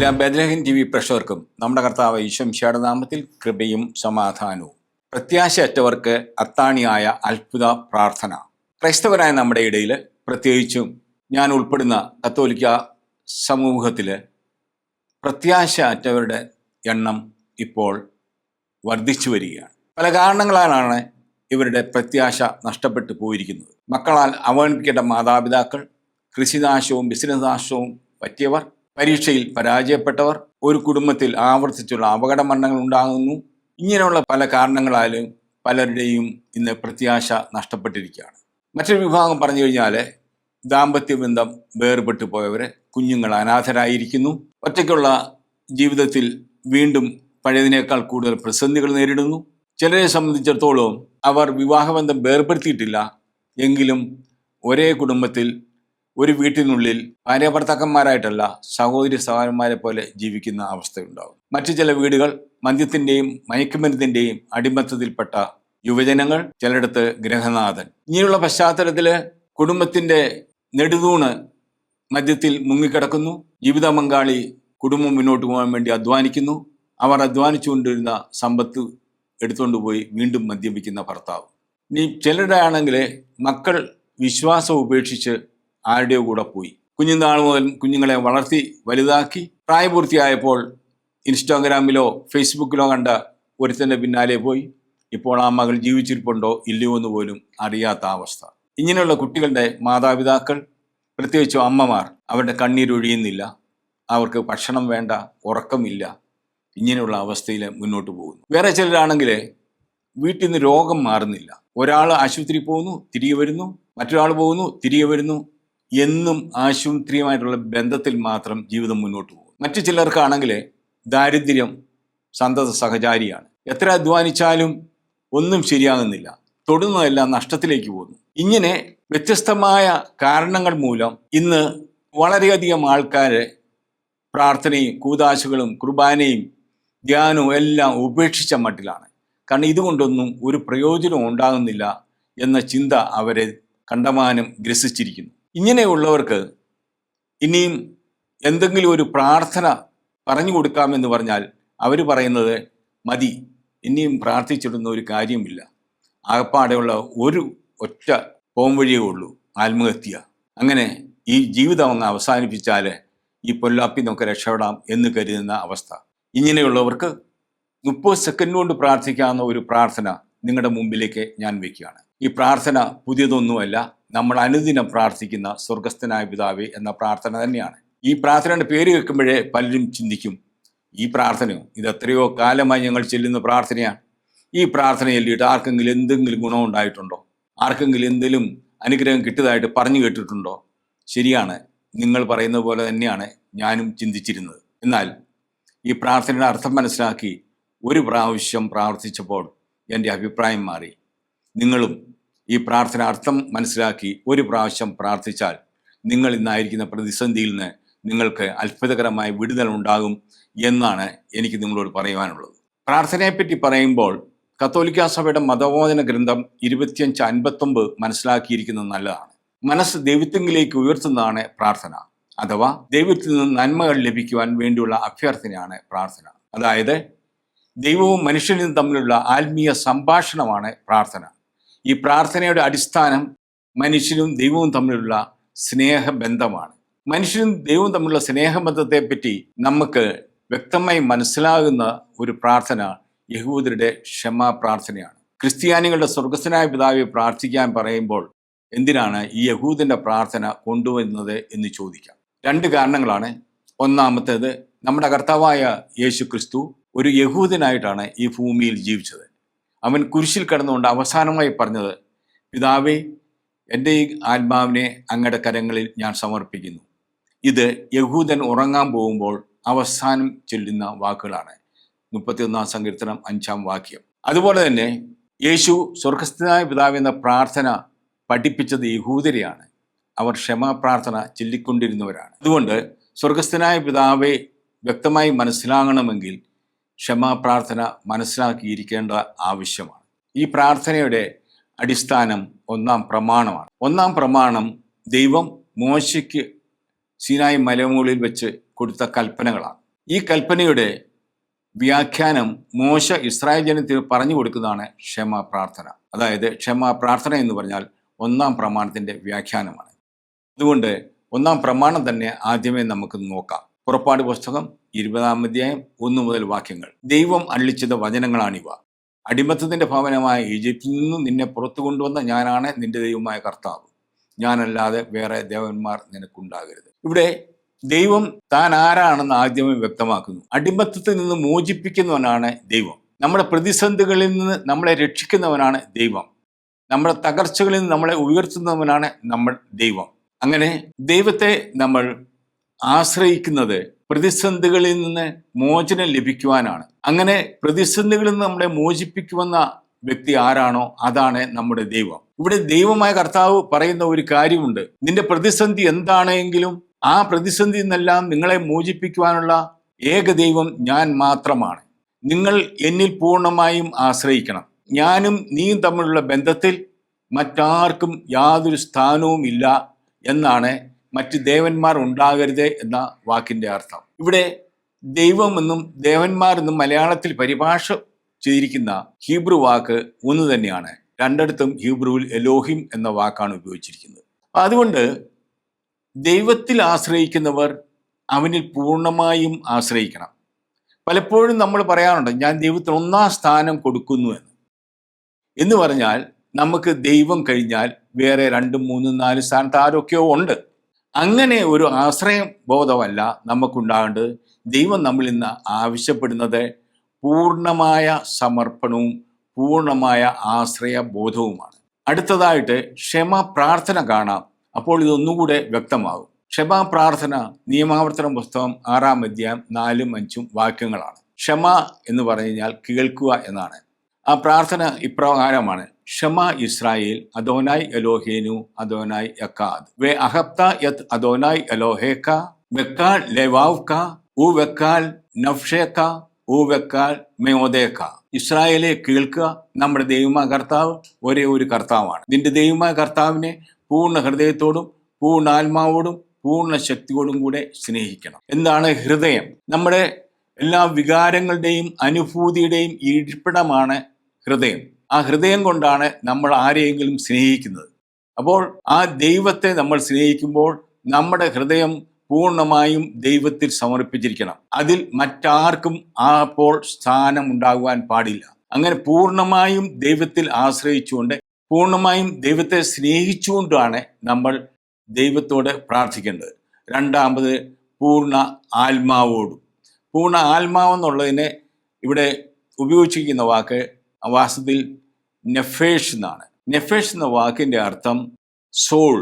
എല്ലാ ബേത്ലഹേം TV പ്രേക്ഷകർക്കും നമ്മുടെ കർത്താവ് ഈശോമിശിഹായുടെ നാമത്തിൽ കൃപയും സമാധാനവും. പ്രത്യാശയറ്റവർക്ക് അത്താണിയായ അത്ഭുത പ്രാർത്ഥന. ക്രൈസ്തവരായ നമ്മുടെ ഇടയിൽ, പ്രത്യേകിച്ചും ഞാൻ ഉൾപ്പെടുന്ന കത്തോലിക്ക സമൂഹത്തിൽ, പ്രത്യാശ അറ്റവരുടെ എണ്ണം ഇപ്പോൾ വർദ്ധിച്ചു വരികയാണ്. പല കാരണങ്ങളാലാണ് ഇവരുടെ പ്രത്യാശ നഷ്ടപ്പെട്ടു പോയിരിക്കുന്നത്. മക്കളാൽ അവഗണിക്കേണ്ട മാതാപിതാക്കൾ, കൃഷിനാശവും ബിസിനസ് നാശവും പറ്റിയവർ, പരീക്ഷയിൽ പരാജയപ്പെട്ടവർ, ഒരു കുടുംബത്തിൽ ആവർത്തിച്ചുള്ള അപകട മരണങ്ങൾ ഉണ്ടാകുന്നു. ഇങ്ങനെയുള്ള പല കാരണങ്ങളാലും പലരുടെയും ഇന്ന് പ്രത്യാശ നഷ്ടപ്പെട്ടിരിക്കുകയാണ്. മറ്റൊരു വിഭാഗം പറഞ്ഞു കഴിഞ്ഞാൽ ദാമ്പത്യ ബന്ധം വേർപെട്ടു പോയവരെ, കുഞ്ഞുങ്ങൾ അനാഥരായിരിക്കുന്നു, ഒറ്റയ്ക്കുള്ള ജീവിതത്തിൽ വീണ്ടും പഴയതിനേക്കാൾ കൂടുതൽ പ്രതിസന്ധികൾ നേരിടുന്നു. ചിലരെ സംബന്ധിച്ചിടത്തോളം അവർ വിവാഹബന്ധം വേർപെടുത്തിയിട്ടില്ല എങ്കിലും ഒരേ കുടുംബത്തിൽ ഒരു വീട്ടിനുള്ളിൽ ഭാര്യാഭർത്താക്കന്മാരായിട്ടല്ല, സഹോദരി സഹോദരന്മാരെ പോലെ ജീവിക്കുന്ന അവസ്ഥയുണ്ടാകും. മറ്റു ചില വീടുകൾ മദ്യത്തിൻ്റെയും മയക്കുമരുന്നിൻ്റെയും അടിമത്തത്തിൽപ്പെട്ട യുവജനങ്ങൾ, ചിലയിടത്ത് ഗ്രഹനാഥൻ. ഇങ്ങനെയുള്ള പശ്ചാത്തലത്തിൽ കുടുംബത്തിൻ്റെ നെടുതൂണ് മദ്യത്തിൽ മുങ്ങിക്കിടക്കുന്നു. ജീവിത പങ്കാളി കുടുംബം മുന്നോട്ട് പോകാൻ വേണ്ടി അധ്വാനിക്കുന്നു. അവർ അധ്വാനിച്ചുകൊണ്ടിരുന്ന സമ്പത്ത് എടുത്തുകൊണ്ട് പോയി വീണ്ടും മദ്യപിക്കുന്ന ഭർത്താവ്. ഇനി ചിലരുടെ ആണെങ്കിൽ മക്കൾ വിശ്വാസം ഉപേക്ഷിച്ച് ആരുടെയോ കൂടെ പോയി. കുഞ്ഞുനാൾ മുതൽ കുഞ്ഞുങ്ങളെ വളർത്തി വലുതാക്കി പ്രായപൂർത്തിയായപ്പോൾ ഇൻസ്റ്റാഗ്രാമിലോ ഫേസ്ബുക്കിലോ കണ്ട ഒരുത്തൻ്റെ പിന്നാലെ പോയി. ഇപ്പോൾ ആ മകൾ ജീവിച്ചിരിപ്പുണ്ടോ ഇല്ലയോ എന്ന് പോലും അറിയാത്ത അവസ്ഥ. ഇങ്ങനെയുള്ള കുട്ടികളുടെ മാതാപിതാക്കൾ, പ്രത്യേകിച്ചും അമ്മമാർ, അവരുടെ കണ്ണീരൊഴിയുന്നില്ല. അവർക്ക് ഭക്ഷണം വേണ്ട, ഉറക്കമില്ല. ഇങ്ങനെയുള്ള അവസ്ഥയിൽ മുന്നോട്ട് പോകുന്നു. വേറെ ചിലരാണെങ്കിൽ വീട്ടിൽ നിന്ന് രോഗം മാറുന്നില്ല. ഒരാൾ ആശുപത്രി പോകുന്നു, തിരികെ വരുന്നു, മറ്റൊരാൾ പോകുന്നു, തിരികെ വരുന്നു. എന്നും ആശുപത്രിയുമായിട്ടുള്ള ബന്ധത്തിൽ മാത്രം ജീവിതം മുന്നോട്ട് പോകും. മറ്റു ചിലർക്കാണെങ്കിൽ ദാരിദ്ര്യം സന്തത സഹചാരിയാണ്. എത്ര അധ്വാനിച്ചാലും ഒന്നും ശരിയാകുന്നില്ല, തൊടുന്നതെല്ലാം നഷ്ടത്തിലേക്ക് പോകുന്നു. ഇങ്ങനെ വ്യത്യസ്തമായ കാരണങ്ങൾ മൂലം ഇന്ന് വളരെയധികം ആൾക്കാർ പ്രാർത്ഥനയും കൂദാശകളും കുർബാനയും ധ്യാനവും എല്ലാം ഉപേക്ഷിച്ച മട്ടിലാണ്. കാരണം ഇതുകൊണ്ടൊന്നും ഒരു പ്രയോജനം ഉണ്ടാകുന്നില്ല എന്ന ചിന്ത അവരെ കണ്ടമാനം ഗ്രസിച്ചിരിക്കുന്നു. ഇങ്ങനെയുള്ളവർക്ക് ഇനിയും എന്തെങ്കിലും ഒരു പ്രാർത്ഥന പറഞ്ഞു കൊടുക്കാമെന്ന് പറഞ്ഞാൽ അവർ പറയുന്നത് മതി, ഇനിയും പ്രാർത്ഥിച്ചിടുന്ന ഒരു കാര്യമില്ല. ആകപ്പാടെയുള്ള ഒരു ഒറ്റ പോംവഴിയേ ഉള്ളൂ, ആത്മഹത്യ. അങ്ങനെ ഈ ജീവിതം അങ്ങ് അവസാനിപ്പിച്ചാൽ ഈ പൊല്ലാപ്പിൽ നിന്നൊക്കെ രക്ഷപ്പെടാം എന്ന് കരുതുന്ന അവസ്ഥ. ഇങ്ങനെയുള്ളവർക്ക് 30 സെക്കൻഡ് കൊണ്ട് പ്രാർത്ഥിക്കാവുന്ന ഒരു പ്രാർത്ഥന നിങ്ങളുടെ മുമ്പിലേക്ക് ഞാൻ വയ്ക്കുകയാണ്. ഈ പ്രാർത്ഥന പുതിയതൊന്നുമല്ല, നമ്മൾ അനുദിനം പ്രാർത്ഥിക്കുന്ന സ്വർഗസ്ഥനായ പിതാവേ എന്ന പ്രാർത്ഥന തന്നെയാണ്. ഈ പ്രാർത്ഥനയുടെ പേര് കേൾക്കുമ്പോഴേ പലരും ചിന്തിക്കും, ഈ പ്രാർത്ഥനയോ, ഇത് എത്രയോ കാലമായി ഞങ്ങൾ ചെല്ലുന്ന പ്രാർത്ഥനയാണ്. ഈ പ്രാർത്ഥന ചൊല്ലിയിട്ട് ആർക്കെങ്കിലും എന്തെങ്കിലും ഗുണമുണ്ടായിട്ടുണ്ടോ? ആർക്കെങ്കിലും എന്തെങ്കിലും അനുഗ്രഹം കിട്ടിയതായിട്ട് പറഞ്ഞു കേട്ടിട്ടുണ്ടോ? ശരിയാണ്, നിങ്ങൾ പറയുന്ന പോലെ തന്നെയാണ് ഞാനും ചിന്തിച്ചിരുന്നത്. എന്നാൽ ഈ പ്രാർത്ഥനയുടെ അർത്ഥം മനസ്സിലാക്കി ഒരു പ്രാവശ്യം പ്രാർത്ഥിച്ചപ്പോൾ എൻ്റെ അഭിപ്രായം മാറി. നിങ്ങളും ഈ പ്രാർത്ഥന അർത്ഥം മനസ്സിലാക്കി ഒരു പ്രാവശ്യം പ്രാർത്ഥിച്ചാൽ നിങ്ങൾ ഇന്നായിരിക്കുന്ന പ്രതിസന്ധിയിൽ നിന്ന് നിങ്ങൾക്ക് അത്ഭുതകരമായ വിടുതൽ ഉണ്ടാകും എന്നാണ് എനിക്ക് നിങ്ങളോട് പറയുവാനുള്ളത്. പ്രാർത്ഥനയെപ്പറ്റി പറയുമ്പോൾ കത്തോലിക്ക സഭയുടെ മതബോധന ഗ്രന്ഥം 2559 മനസ്സിലാക്കിയിരിക്കുന്നത് നല്ലതാണ്. മനസ്സ് ദൈവത്തിലേക്ക് ഉയർത്തുന്നതാണ് പ്രാർത്ഥന, അഥവാ ദൈവത്തിൽ നിന്ന് നന്മകൾ ലഭിക്കുവാൻ വേണ്ടിയുള്ള അഭ്യർത്ഥനയാണ് പ്രാർത്ഥന. അതായത് ദൈവവും മനുഷ്യനും തമ്മിലുള്ള ആത്മീയ സംഭാഷണമാണ് പ്രാർത്ഥന. ഈ പ്രാർത്ഥനയുടെ അടിസ്ഥാനം മനുഷ്യനും ദൈവവും തമ്മിലുള്ള സ്നേഹബന്ധമാണ്. മനുഷ്യനും ദൈവവും തമ്മിലുള്ള സ്നേഹബന്ധത്തെപ്പറ്റി നമുക്ക് വ്യക്തമായി മനസ്സിലാകുന്ന ഒരു പ്രാർത്ഥന യഹൂദരുടെ ക്ഷമാ പ്രാർത്ഥനയാണ്. ക്രിസ്ത്യാനികളുടെ സ്വർഗസ്ഥനായ പിതാവെ പ്രാർത്ഥിക്കാൻ പറയുമ്പോൾ എന്തിനാണ് ഈ യഹൂദന്റെ പ്രാർത്ഥന കൊണ്ടുവരുന്നത് എന്ന് ചോദിക്കാം. 2 കാരണങ്ങളാണ്. ഒന്നാമത്തേത്, നമ്മുടെ കർത്താവായ യേശു ക്രിസ്തു ഒരു യഹൂദനായിട്ടാണ് ഈ ഭൂമിയിൽ ജീവിച്ചത്. അവൻ കുരിശിൽ കിടന്നുകൊണ്ട് അവസാനമായി പറഞ്ഞത്, പിതാവേ, എൻ്റെ ഈ ആത്മാവിനെ അങ്ങയുടെ കരങ്ങളിൽ ഞാൻ സമർപ്പിക്കുന്നു. ഇത് യഹൂദൻ ഉറങ്ങാൻ പോകുമ്പോൾ അവസാനം ചൊല്ലുന്ന വാക്കുകളാണ്. 31 സങ്കീർത്തനം 5-ാം വാക്യം. അതുപോലെ തന്നെ യേശു സ്വർഗസ്ഥനായ പിതാവ് എന്ന പ്രാർത്ഥന പഠിപ്പിച്ചത് യഹൂദരെയാണ്. അവർ ക്ഷമാപ്രാർത്ഥന ചൊല്ലിക്കൊണ്ടിരുന്നവരാണ്. അതുകൊണ്ട് സ്വർഗസ്ഥനായ പിതാവെ വ്യക്തമായി മനസ്സിലാകണമെങ്കിൽ ക്ഷമാപ്രാർത്ഥന മനസ്സിലാക്കിയിരിക്കേണ്ട ആവശ്യമാണ്. ഈ പ്രാർത്ഥനയുടെ അടിസ്ഥാനം 1-ാം പ്രമാണമാണ്. 1-ാം പ്രമാണം ദൈവം മോശയ്ക്ക് സീനായി മലമുകളിൽ വെച്ച് കൊടുത്ത കൽപ്പനകളാണ്. ഈ കൽപ്പനയുടെ വ്യാഖ്യാനം മോശ ഇസ്രായേൽ ജനത്തിന് പറഞ്ഞു കൊടുക്കുന്നതാണ് ക്ഷമാ പ്രാർത്ഥന. അതായത് ക്ഷമാ പ്രാർത്ഥന എന്ന് പറഞ്ഞാൽ ഒന്നാം പ്രമാണത്തിന്റെ വ്യാഖ്യാനമാണ്. അതുകൊണ്ട് ഒന്നാം പ്രമാണം തന്നെ ആദ്യമേ നമുക്ക് നോക്കാം. പുറപ്പാട് പുസ്തകം 20-ാം അധ്യായം 1 മുതൽ വാക്യങ്ങൾ. ദൈവം അരുളിച്ചെയ്ത വചനങ്ങളാണിവ. അടിമത്തത്തിന്റെ ഭവനമായ ഈജിപ്തിൽ നിന്നും നിന്നെ പുറത്തു കൊണ്ടുവന്ന ഞാനാണ് നിന്റെ ദൈവമായ കർത്താവ്. ഞാനല്ലാതെ വേറെ ദേവന്മാർ നിനക്കുണ്ടാകരുത്. ഇവിടെ ദൈവം താൻ ആരാണെന്ന് ആദ്യമേ വ്യക്തമാക്കുന്നു. അടിമത്തത്തിൽ നിന്ന് മോചിപ്പിക്കുന്നവനാണ് ദൈവം. നമ്മുടെ പ്രതിസന്ധികളിൽ നിന്ന് നമ്മളെ രക്ഷിക്കുന്നവനാണ് ദൈവം. നമ്മുടെ തകർച്ചകളിൽ നിന്ന് നമ്മളെ ഉയർത്തുന്നവനാണ് നമ്മൾ ദൈവം. അങ്ങനെ ദൈവത്തെ നമ്മൾ ആശ്രയിക്കുന്നത് പ്രതിസന്ധികളിൽ നിന്ന് മോചനം ലഭിക്കുവാനാണ്. അങ്ങനെ പ്രതിസന്ധികളിൽ നിന്ന് നമ്മളെ മോചിപ്പിക്കുമെന്ന വ്യക്തി ആരാണോ അതാണ് നമ്മുടെ ദൈവം. ഇവിടെ ദൈവമായ കർത്താവ് പറയുന്ന ഒരു കാര്യമുണ്ട്. നിന്റെ പ്രതിസന്ധി എന്താണെങ്കിലും ആ പ്രതിസന്ധി നിന്നെല്ലാം നിങ്ങളെ മോചിപ്പിക്കുവാനുള്ള ഏക ദൈവം ഞാൻ മാത്രമാണ്. നിങ്ങൾ എന്നിൽ പൂർണ്ണമായും ആശ്രയിക്കണം. ഞാനും നീയും തമ്മിലുള്ള ബന്ധത്തിൽ മറ്റാർക്കും യാതൊരു സ്ഥാനവും ഇല്ല എന്നാണ് മറ്റ് ദേവന്മാർ ഉണ്ടാകരുത് എന്ന വാക്കിന്റെ അർത്ഥം. ഇവിടെ ദൈവമെന്നും ദേവന്മാരെന്നും മലയാളത്തിൽ പരിഭാഷ ചെയ്തിരിക്കുന്ന ഹീബ്രു വാക്ക് ഒന്ന് തന്നെയാണ്. രണ്ടിടത്തും ഹീബ്രുവിൽ എലോഹിം എന്ന വാക്കാണ് ഉപയോഗിച്ചിരിക്കുന്നത്. അതുകൊണ്ട് ദൈവത്തിൽ ആശ്രയിക്കുന്നവർ അവനിൽ പൂർണ്ണമായും ആശ്രയിക്കണം. പലപ്പോഴും നമ്മൾ പറയാറുണ്ട്, ഞാൻ ദൈവത്തിന് ഒന്നാം സ്ഥാനം കൊടുക്കുന്നു എന്ന് പറഞ്ഞാൽ നമുക്ക് ദൈവം കഴിഞ്ഞാൽ വേറെ 2, 3, 4 സ്ഥാനത്ത് ആരൊക്കെയോ ഉണ്ട്. അങ്ങനെ ഒരു ആശ്രയ ബോധമല്ല നമുക്കുണ്ടാകേണ്ടത്. ദൈവം നമ്മളിൽ നിന്ന് ആവശ്യപ്പെടുന്നത് പൂർണ്ണമായ സമർപ്പണവും പൂർണ്ണമായ ആശ്രയ ബോധവുമാണ്. അടുത്തതായിട്ട് ക്ഷമ പ്രാർത്ഥന കാണാം. അപ്പോൾ ഇതൊന്നുകൂടെ വ്യക്തമാകും. ക്ഷമാ പ്രാർത്ഥന നിയമാവർത്തന പുസ്തകം 6-ാം അധ്യായം 4-ഉം 5-ഉം വാക്യങ്ങളാണ്. ക്ഷമ എന്ന് പറഞ്ഞു കഴിഞ്ഞാൽ കേൾക്കുക എന്നാണ്. ആ പ്രാർത്ഥന ഇപ്രകാരമാണ്: ക്ഷമ ഇസ്രായേൽ അദോനായ് എലോഹേനു അദോനായ് യക്കാദ് വേ അഹപ്ത യത് അദോനായ് എലോഹേക്ക വെക്കാൽ ലെവാവ്ക ഊ വെക്കാൽ നഫ്ഷേക്ക ഊ വെക്കാൽ മെയോദേക്ക. ഇസ്രായേലെ കേൾക്കുക, നമ്മുടെ ദൈവമായ കർത്താവ് ഒരേ ഒരു കർത്താവാണ്. നിന്റെ ദൈവമായ കർത്താവിനെ പൂർണ്ണ ഹൃദയത്തോടും പൂർണ്ണ ആത്മാവോടും പൂർണ്ണ ശക്തിയോടും കൂടെ സ്നേഹിക്കണം. എന്താണ് ഹൃദയം? നമ്മുടെ എല്ലാ വികാരങ്ങളുടെയും അനുഭൂതിയുടെയും ഇരിപ്പിടമാണ് ഹൃദയം. ആ ഹൃദയം കൊണ്ടാണ് നമ്മൾ ആരെയെങ്കിലും സ്നേഹിക്കുന്നത്. അപ്പോൾ ആ ദൈവത്തെ നമ്മൾ സ്നേഹിക്കുമ്പോൾ നമ്മുടെ ഹൃദയം പൂർണ്ണമായും ദൈവത്തിൽ സമർപ്പിച്ചിരിക്കണം. അതിൽ മറ്റാർക്കും അപ്പോൾ സ്ഥാനം ഉണ്ടാകുവാൻ പാടില്ല. അങ്ങനെ പൂർണ്ണമായും ദൈവത്തിൽ ആശ്രയിച്ചുകൊണ്ട് പൂർണ്ണമായും ദൈവത്തെ സ്നേഹിച്ചുകൊണ്ടാണ് നമ്മൾ ദൈവത്തോട് പ്രാർത്ഥിക്കേണ്ടത്. രണ്ടാമത് പൂർണ്ണ ആത്മാവോടും. പൂർണ്ണ ആത്മാവെന്നുള്ളതിനെ ഇവിടെ ഉപയോഗിച്ചിരിക്കുന്ന വാക്ക് വാസ്തവത്തിൽ നെഫേഷ് എന്നാണ്. നെഫേഷ് എന്ന വാക്കിന്റെ അർത്ഥം സോൾ,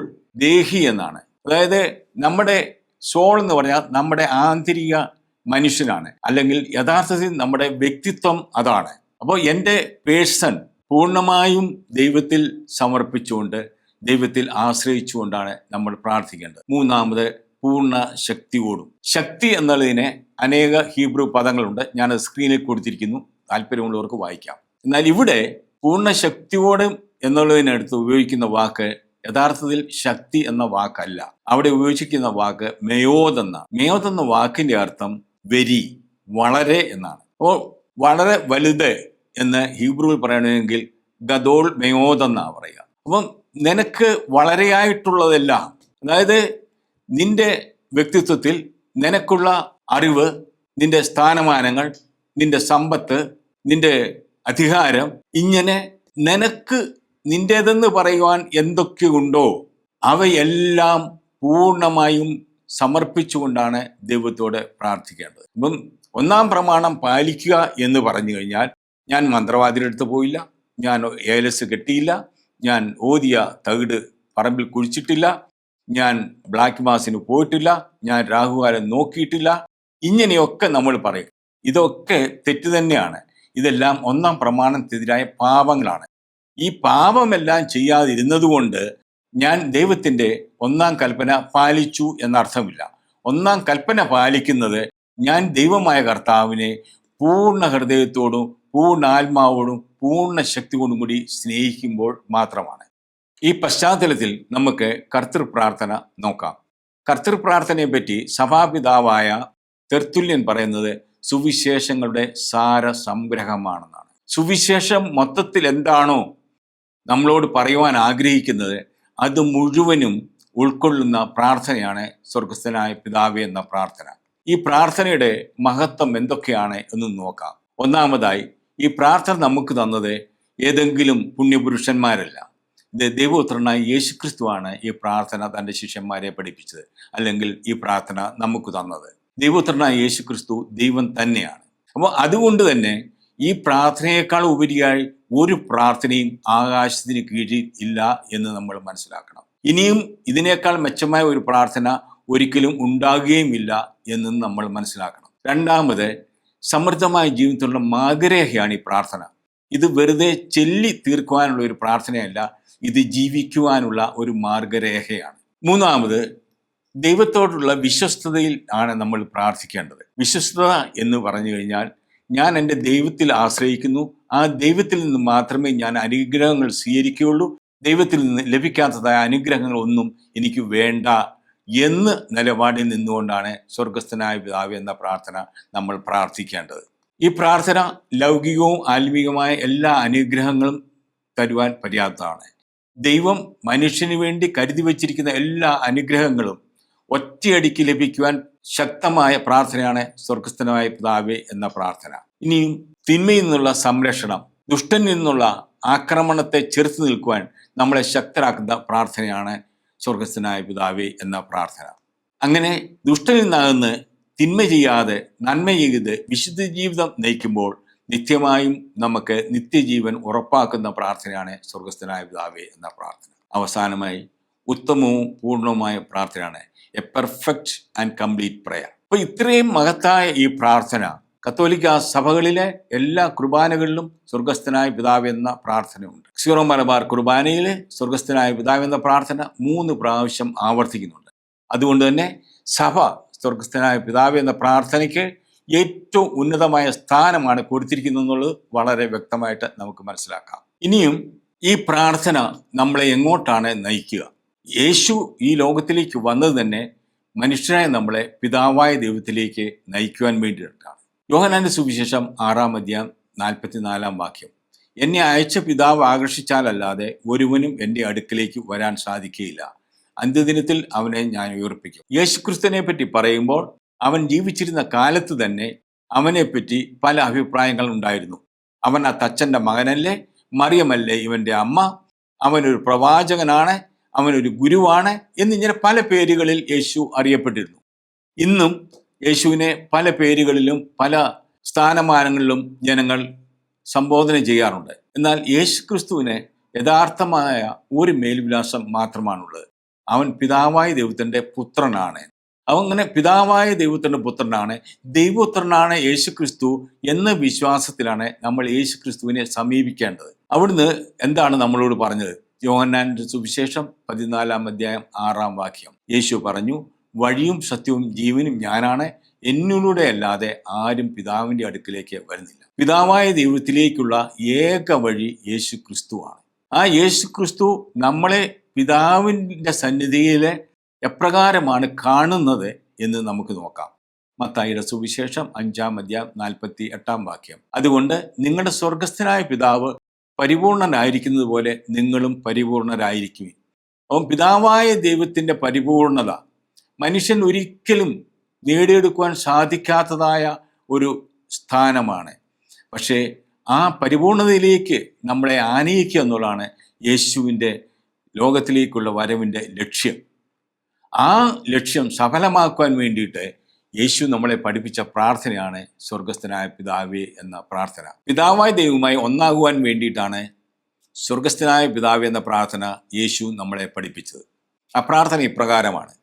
ദേഹി എന്നാണ്. അതായത് നമ്മുടെ സോൾ എന്ന് പറഞ്ഞാൽ നമ്മുടെ ആന്തരിക മനുഷ്യനാണ്, അല്ലെങ്കിൽ യഥാർത്ഥത്തിൽ നമ്മുടെ വ്യക്തിത്വം അതാണ്. അപ്പോൾ എൻ്റെ പേഴ്സൺ പൂർണ്ണമായും ദൈവത്തിൽ സമർപ്പിച്ചുകൊണ്ട് ദൈവത്തിൽ ആശ്രയിച്ചുകൊണ്ടാണ് നമ്മൾ പ്രാർത്ഥിക്കേണ്ടത്. മൂന്നാമത് പൂർണ്ണ ശക്തിയോടും. ശക്തി എന്നുള്ളതിന് അനേക ഹീബ്രു പദങ്ങളുണ്ട്. ഞാൻ സ്ക്രീനിൽ കൊടുത്തിരിക്കുന്നു, താല്പര്യമുള്ളവർക്ക് വായിക്കാം. എന്നാൽ ഇവിടെ പൂർണ്ണ ശക്തിയോടും എന്നുള്ളതിനടുത്ത് ഉപയോഗിക്കുന്ന വാക്ക് യഥാർത്ഥത്തിൽ ശക്തി എന്ന വാക്കല്ല. അവിടെ ഉപയോഗിച്ചിരിക്കുന്ന വാക്ക് മെയോദ് എന്നാണ്. മെയോദ് എന്ന വാക്കിന്റെ അർത്ഥം വെരി, വളരെ എന്നാണ്. അപ്പോൾ വളരെ വലുത് എന്ന് ഹീബ്രുവിൽ പറയണമെങ്കിൽ ഗദോൾ മെയോദ് എന്നാണ് പറയുക. അപ്പം നിനക്ക് വളരെയായിട്ടുള്ളതെല്ലാം, അതായത് നിന്റെ വ്യക്തിത്വത്തിൽ നിനക്കുള്ള അറിവ്, നിന്റെ സ്ഥാനമാനങ്ങൾ, നിന്റെ സമ്പത്ത്, നിന്റെ അധികാരം, ഇങ്ങനെ നിനക്ക് നിന്റേതെന്ന് പറയുവാൻ എന്തൊക്കെയുണ്ടോ അവയെല്ലാം പൂർണ്ണമായും സമർപ്പിച്ചുകൊണ്ടാണ് ദൈവത്തോട് പ്രാർത്ഥിക്കേണ്ടത്. അപ്പം ഒന്നാം പ്രമാണം പാലിക്കുക എന്ന് പറഞ്ഞു കഴിഞ്ഞാൽ, ഞാൻ മന്ത്രവാദിയുടെ അടുത്ത് പോയില്ല, ഞാൻ ഏലസ് കെട്ടിയില്ല, ഞാൻ ഓതിയ തകിട് പറമ്പിൽ കുഴിച്ചിട്ടില്ല, ഞാൻ ബ്ലാക്ക് മാസിന് പോയിട്ടില്ല, ഞാൻ രാഹുകാലം നോക്കിയിട്ടില്ല, ഇങ്ങനെയൊക്കെ നമ്മൾ പറയും. ഇതൊക്കെ തെറ്റ് തന്നെയാണ്. ഇതെല്ലാം ഒന്നാം പ്രമാണത്തിനെതിരായ പാപങ്ങളാണ്. ഈ പാപമെല്ലാം ചെയ്യാതിരുന്നത് കൊണ്ട് ഞാൻ ദൈവത്തിൻ്റെ ഒന്നാം കൽപ്പന പാലിച്ചു എന്നർത്ഥമില്ല. ഒന്നാം കൽപ്പന പാലിക്കുന്നത് ഞാൻ ദൈവമായ കർത്താവിനെ പൂർണ്ണ ഹൃദയത്തോടും പൂർണ്ണ ആത്മാവോടും പൂർണ്ണ ശക്തിയോടും കൂടി സ്നേഹിക്കുമ്പോൾ മാത്രമാണ്. ഈ പശ്ചാത്തലത്തിൽ നമുക്ക് കർത്തൃപ്രാർത്ഥന നോക്കാം. കർത്തൃപ്രാർത്ഥനയെ പറ്റി സഭാപിതാവായ തെർത്തുല്യൻ പറയുന്നത് സുവിശേഷങ്ങളുടെ സാര സംഗ്രഹമാണെന്നാണ്. സുവിശേഷം മൊത്തത്തിൽ എന്താണോ നമ്മളോട് പറയുവാൻ ആഗ്രഹിക്കുന്നത് അത് മുഴുവനും ഉൾക്കൊള്ളുന്ന പ്രാർത്ഥനയാണ് സ്വർഗസ്ഥനായ പിതാവേ എന്ന പ്രാർത്ഥന. ഈ പ്രാർത്ഥനയുടെ മഹത്വം എന്തൊക്കെയാണ് എന്ന് നോക്കാം. ഒന്നാമതായി, ഈ പ്രാർത്ഥന നമുക്ക് തന്നത് ഏതെങ്കിലും പുണ്യപുരുഷന്മാരല്ല. ഇത് ദൈവപുത്രനായ യേശുക്രിസ്തുവാണ് ഈ പ്രാർത്ഥന തൻ്റെ ശിഷ്യന്മാരെ പഠിപ്പിച്ചത്, അല്ലെങ്കിൽ ഈ പ്രാർത്ഥന നമുക്ക് തന്നത്. ദൈവപുത്രനായ യേശുക്രിസ്തു ദൈവം തന്നെയാണ്. അപ്പോൾ അതുകൊണ്ട് തന്നെ ഈ പ്രാർത്ഥനയേക്കാൾ ഉപരിയായി ഒരു പ്രാർത്ഥനയും ആകാശത്തിന് കീഴിൽ ഇല്ല എന്ന് നമ്മൾ മനസ്സിലാക്കണം. ഇനിയും ഇതിനേക്കാൾ മെച്ചമായ ഒരു പ്രാർത്ഥന ഒരിക്കലും ഉണ്ടാകുകയുമില്ല എന്നും നമ്മൾ മനസ്സിലാക്കണം. രണ്ടാമത്, സമൃദ്ധമായ ജീവിതത്തിലുള്ള മാർഗരേഖയാണ് ഈ പ്രാർത്ഥന. ഇത് വെറുതെ ചൊല്ലി തീർക്കുവാനുള്ള ഒരു പ്രാർത്ഥനയല്ല, ഇത് ജീവിക്കുവാനുള്ള ഒരു മാർഗരേഖയാണ്. മൂന്നാമത്, ദൈവത്തോടുള്ള വിശ്വസ്തതയിൽ ആണ് നമ്മൾ പ്രാർത്ഥിക്കേണ്ടത്. വിശ്വസ്തത എന്ന് പറഞ്ഞു കഴിഞ്ഞാൽ, ഞാൻ എൻ്റെ ദൈവത്തിൽ ആശ്രയിക്കുന്നു, ആ ദൈവത്തിൽ നിന്ന് മാത്രമേ ഞാൻ അനുഗ്രഹങ്ങൾ സ്വീകരിക്കുകയുള്ളൂ, ദൈവത്തിൽ നിന്ന് ലഭിക്കാത്തതായ അനുഗ്രഹങ്ങളൊന്നും എനിക്ക് വേണ്ട എന്ന് നിലപാടിൽ നിന്നുകൊണ്ടാണ് സ്വർഗസ്ഥനായ പിതാവേ എന്ന പ്രാർത്ഥന നമ്മൾ പ്രാർത്ഥിക്കേണ്ടത്. ഈ പ്രാർത്ഥന ലൗകികവും ആത്മീകവുമായ എല്ലാ അനുഗ്രഹങ്ങളും തരുവാൻ പര്യാപ്തമാണ്. ദൈവം മനുഷ്യന് വേണ്ടി കരുതി വച്ചിരിക്കുന്ന എല്ലാ അനുഗ്രഹങ്ങളും ഒറ്റയടിക്ക് ലഭിക്കുവാൻ ശക്തമായ പ്രാർത്ഥനയാണ് സ്വർഗസ്ഥനായ പിതാവേ എന്ന പ്രാർത്ഥന. ഇനിയും തിന്മയിൽ നിന്നുള്ള സംരക്ഷണം, ദുഷ്ടനിൽ നിന്നുള്ള ആക്രമണത്തെ ചെറുത്തു നിൽക്കുവാൻ നമ്മളെ ശക്തരാക്കുന്ന പ്രാർത്ഥനയാണ് സ്വർഗസ്ഥനായ പിതാവേ എന്ന പ്രാർത്ഥന. അങ്ങനെ ദുഷ്ടനിൽ നിന്നാകുന്ന തിന്മ ചെയ്യാതെ നന്മ ചെയ്ത് വിശുദ്ധ ജീവിതം നയിക്കുമ്പോൾ നിത്യമായും നമുക്ക് നിത്യജീവൻ ഉറപ്പാക്കുന്ന പ്രാർത്ഥനയാണ് സ്വർഗസ്ഥനായ പിതാവേ എന്ന പ്രാർത്ഥന. അവസാനമായി, ഉത്തമവും പൂർണ്ണവുമായ പ്രാർത്ഥനയാണ് a perfect and complete prayer. അപ്പോൾ ഇത്രയും മഹത്തായ ഈ പ്രാർത്ഥന കത്തോലിക്ക സഭകളിലെ എല്ലാ കുർബാനകളിലും സ്വർഗസ്ഥനായ പിതാവ് എന്ന പ്രാർത്ഥനയുണ്ട്. സീറോ മലബാർ കുർബാനയിൽ സ്വർഗസ്ഥനായ പിതാവ് എന്ന പ്രാർത്ഥന 3 പ്രാവശ്യം ആവർത്തിക്കുന്നുണ്ട്. അതുകൊണ്ട് തന്നെ സഭ സ്വർഗസ്ഥനായ പിതാവ് എന്ന പ്രാർത്ഥനയ്ക്ക് ഏറ്റവും ഉന്നതമായ സ്ഥാനമാണ് കൊടുത്തിരിക്കുന്നതെന്നുള്ളത് വളരെ വ്യക്തമായിട്ട് നമുക്ക് മനസ്സിലാക്കാം. ഇനിയും ഈ പ്രാർത്ഥന നമ്മളെ എങ്ങോട്ടാണ് നയിക്കുക? യേശു ഈ ലോകത്തിലേക്ക് വന്നത് തന്നെ മനുഷ്യനായ നമ്മളെ പിതാവായ ദൈവത്തിലേക്ക് നയിക്കുവാൻ വേണ്ടിയിട്ടാണ്. യോഹന്നാന്റെ സുവിശേഷം 6-ാം അധ്യായം 44-ാം വാക്യം, എന്നെ അയച്ച പിതാവ് ആകർഷിച്ചാലല്ലാതെ ഒരുവനും എൻ്റെ അടുക്കിലേക്ക് വരാൻ സാധിക്കുകയില്ല, അന്ത്യദിനത്തിൽ അവനെ ഞാൻ ഉയർപ്പിക്കും. യേശുക്രിസ്തുവിനെ പറ്റി പറയുമ്പോൾ അവൻ ജീവിച്ചിരുന്ന കാലത്ത് തന്നെ അവനെപ്പറ്റി പല അഭിപ്രായങ്ങൾ ഉണ്ടായിരുന്നു. അവൻ ആ തച്ചൻ്റെ മകനല്ലേ, മറിയമല്ലേ ഇവൻ്റെ അമ്മ, അവനൊരു പ്രവാചകനാണ്, അവനൊരു ഗുരുവാണ് എന്നിങ്ങനെ പല പേരുകളിൽ യേശു അറിയപ്പെട്ടിരുന്നു. ഇന്നും യേശുവിനെ പല പേരുകളിലും പല സ്ഥാനമാനങ്ങളിലും ജനങ്ങൾ സംബോധന ചെയ്യാറുണ്ട്. എന്നാൽ യേശുക്രിസ്തുവിന് യഥാർത്ഥമായ ഒരു മേൽവിലാസം മാത്രമാണുള്ളത്. അവൻ പിതാവായ ദൈവത്തിൻ്റെ പുത്രനാണ്. അവങ്ങനെ പിതാവായ ദൈവത്തിൻ്റെ പുത്രനാണ്, ദൈവപുത്രനാണ് യേശുക്രിസ്തു എന്ന വിശ്വാസത്തിലാണ് നമ്മൾ യേശുക്രിസ്തുവിനെ സമീപിക്കേണ്ടത്. അവിടുന്ന് എന്താണ് നമ്മളോട് പറഞ്ഞത്? യോഹന്നാന്റെ സുവിശേഷം 14-ാം അധ്യായം 6-ാം വാക്യം, യേശു പറഞ്ഞു, വഴിയും സത്യവും ജീവനും ഞാനാണ്, എന്നിലൂടെ അല്ലാതെ ആരും പിതാവിൻ്റെ അടുക്കിലേക്ക് വരുന്നില്ല. പിതാവായ ദൈവത്തിലേക്കുള്ള ഏക വഴി യേശു ക്രിസ്തുവാണ്. ആ യേശു ക്രിസ്തു നമ്മളെ പിതാവിൻ്റെ സന്നിധിയിൽ എപ്രകാരമാണ് കാണുന്നത് എന്ന് നമുക്ക് നോക്കാം. മത്തായിയുടെ സുവിശേഷം 5-ാം അധ്യായം 48-ാം വാക്യം, അതുകൊണ്ട് നിങ്ങളുടെ സ്വർഗസ്ഥനായ പിതാവ് പരിപൂർണനായിരിക്കുന്നത് പോലെ നിങ്ങളും പരിപൂർണരായിരിക്കുവിൻ. അപ്പം പിതാവായ ദൈവത്തിൻ്റെ പരിപൂർണത മനുഷ്യൻ ഒരിക്കലും നേടിയെടുക്കുവാൻ സാധിക്കാത്തതായ ഒരു സ്ഥാനമാണ്. പക്ഷേ ആ പരിപൂർണതയിലേക്ക് നമ്മളെ ആനയിക്കുക എന്നുള്ളതാണ് യേശുവിൻ്റെ ലോകത്തിലേക്കുള്ള വരവിൻ്റെ ലക്ഷ്യം. ആ ലക്ഷ്യം സഫലമാക്കുവാൻ വേണ്ടിയിട്ട് യേശു നമ്മളെ പഠിപ്പിച്ച പ്രാർത്ഥനയാണ് സ്വർഗസ്ഥനായ പിതാവേ എന്ന പ്രാർത്ഥന. പിതാവായ ദൈവവുമായി ഒന്നാകുവാൻ വേണ്ടിയിട്ടാണ് സ്വർഗസ്ഥനായ പിതാവേ എന്ന പ്രാർത്ഥന യേശു നമ്മളെ പഠിപ്പിച്ചത്. ആ പ്രാർത്ഥന ഇപ്രകാരമാണ്: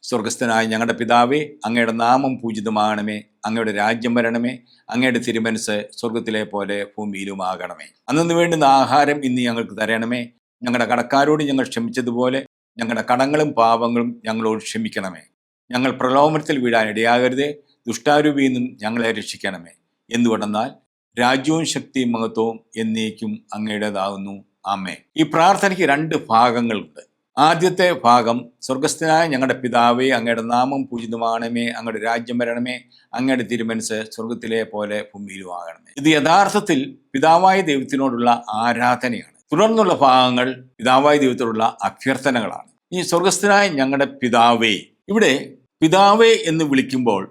സ്വർഗസ്ഥനായ ഞങ്ങളുടെ പിതാവേ, അങ്ങയുടെ നാമം പൂജിതമാകണമേ, അങ്ങയുടെ രാജ്യം വരണമേ, അങ്ങയുടെ തിരുമനസ്സ് സ്വർഗത്തിലെ പോലെ ഭൂമിയിലുമാകണമേ. അന്നു വേണ്ടുന്ന ആഹാരം ഇന്ന് ഞങ്ങൾക്ക് തരണമേ, ഞങ്ങളുടെ കടക്കാരോട് ഞങ്ങൾ ക്ഷമിച്ചതുപോലെ ഞങ്ങളുടെ കടങ്ങളും പാപങ്ങളും ഞങ്ങളോട് ക്ഷമിക്കണമേ. ഞങ്ങൾ പ്രലോഭനത്തിൽ വീഴാൻ ഇടയാകരുതേ, ദുഷ്ടാരൂപിയിൽ നിന്നും ഞങ്ങളെ രക്ഷിക്കണമേ. എന്തുകൊണ്ടെന്നാൽ രാജ്യവും ശക്തിയും മഹത്വവും എന്നേക്കും അങ്ങയുടേതാകുന്നു. ആമേൻ. ഈ പ്രാർത്ഥനയ്ക്ക് 2 ഭാഗങ്ങളുണ്ട്. ആദ്യത്തെ ഭാഗം, സ്വർഗസ്ഥനായ ഞങ്ങളുടെ പിതാവേ, അങ്ങയുടെ നാമം പൂജിതമാണമേ, അങ്ങയുടെ രാജ്യം വരണമേ, അങ്ങയുടെ തിരുമനസ് സ്വർഗത്തിലെ പോലെ ഭൂമിയിലും ആകണമേ. ഇത് യഥാർത്ഥത്തിൽ പിതാവായ ദൈവത്തിനോടുള്ള ആരാധനയാണ്. തുടർന്നുള്ള ഭാഗങ്ങൾ പിതാവായ ദൈവത്തോടുള്ള അഭ്യർത്ഥനകളാണ്. ഈ സ്വർഗസ്ഥനായ ഞങ്ങളുടെ പിതാവേ, ഇവിടെ പിതാവേ എന്ന് വിളിക്കുമ്പോൾ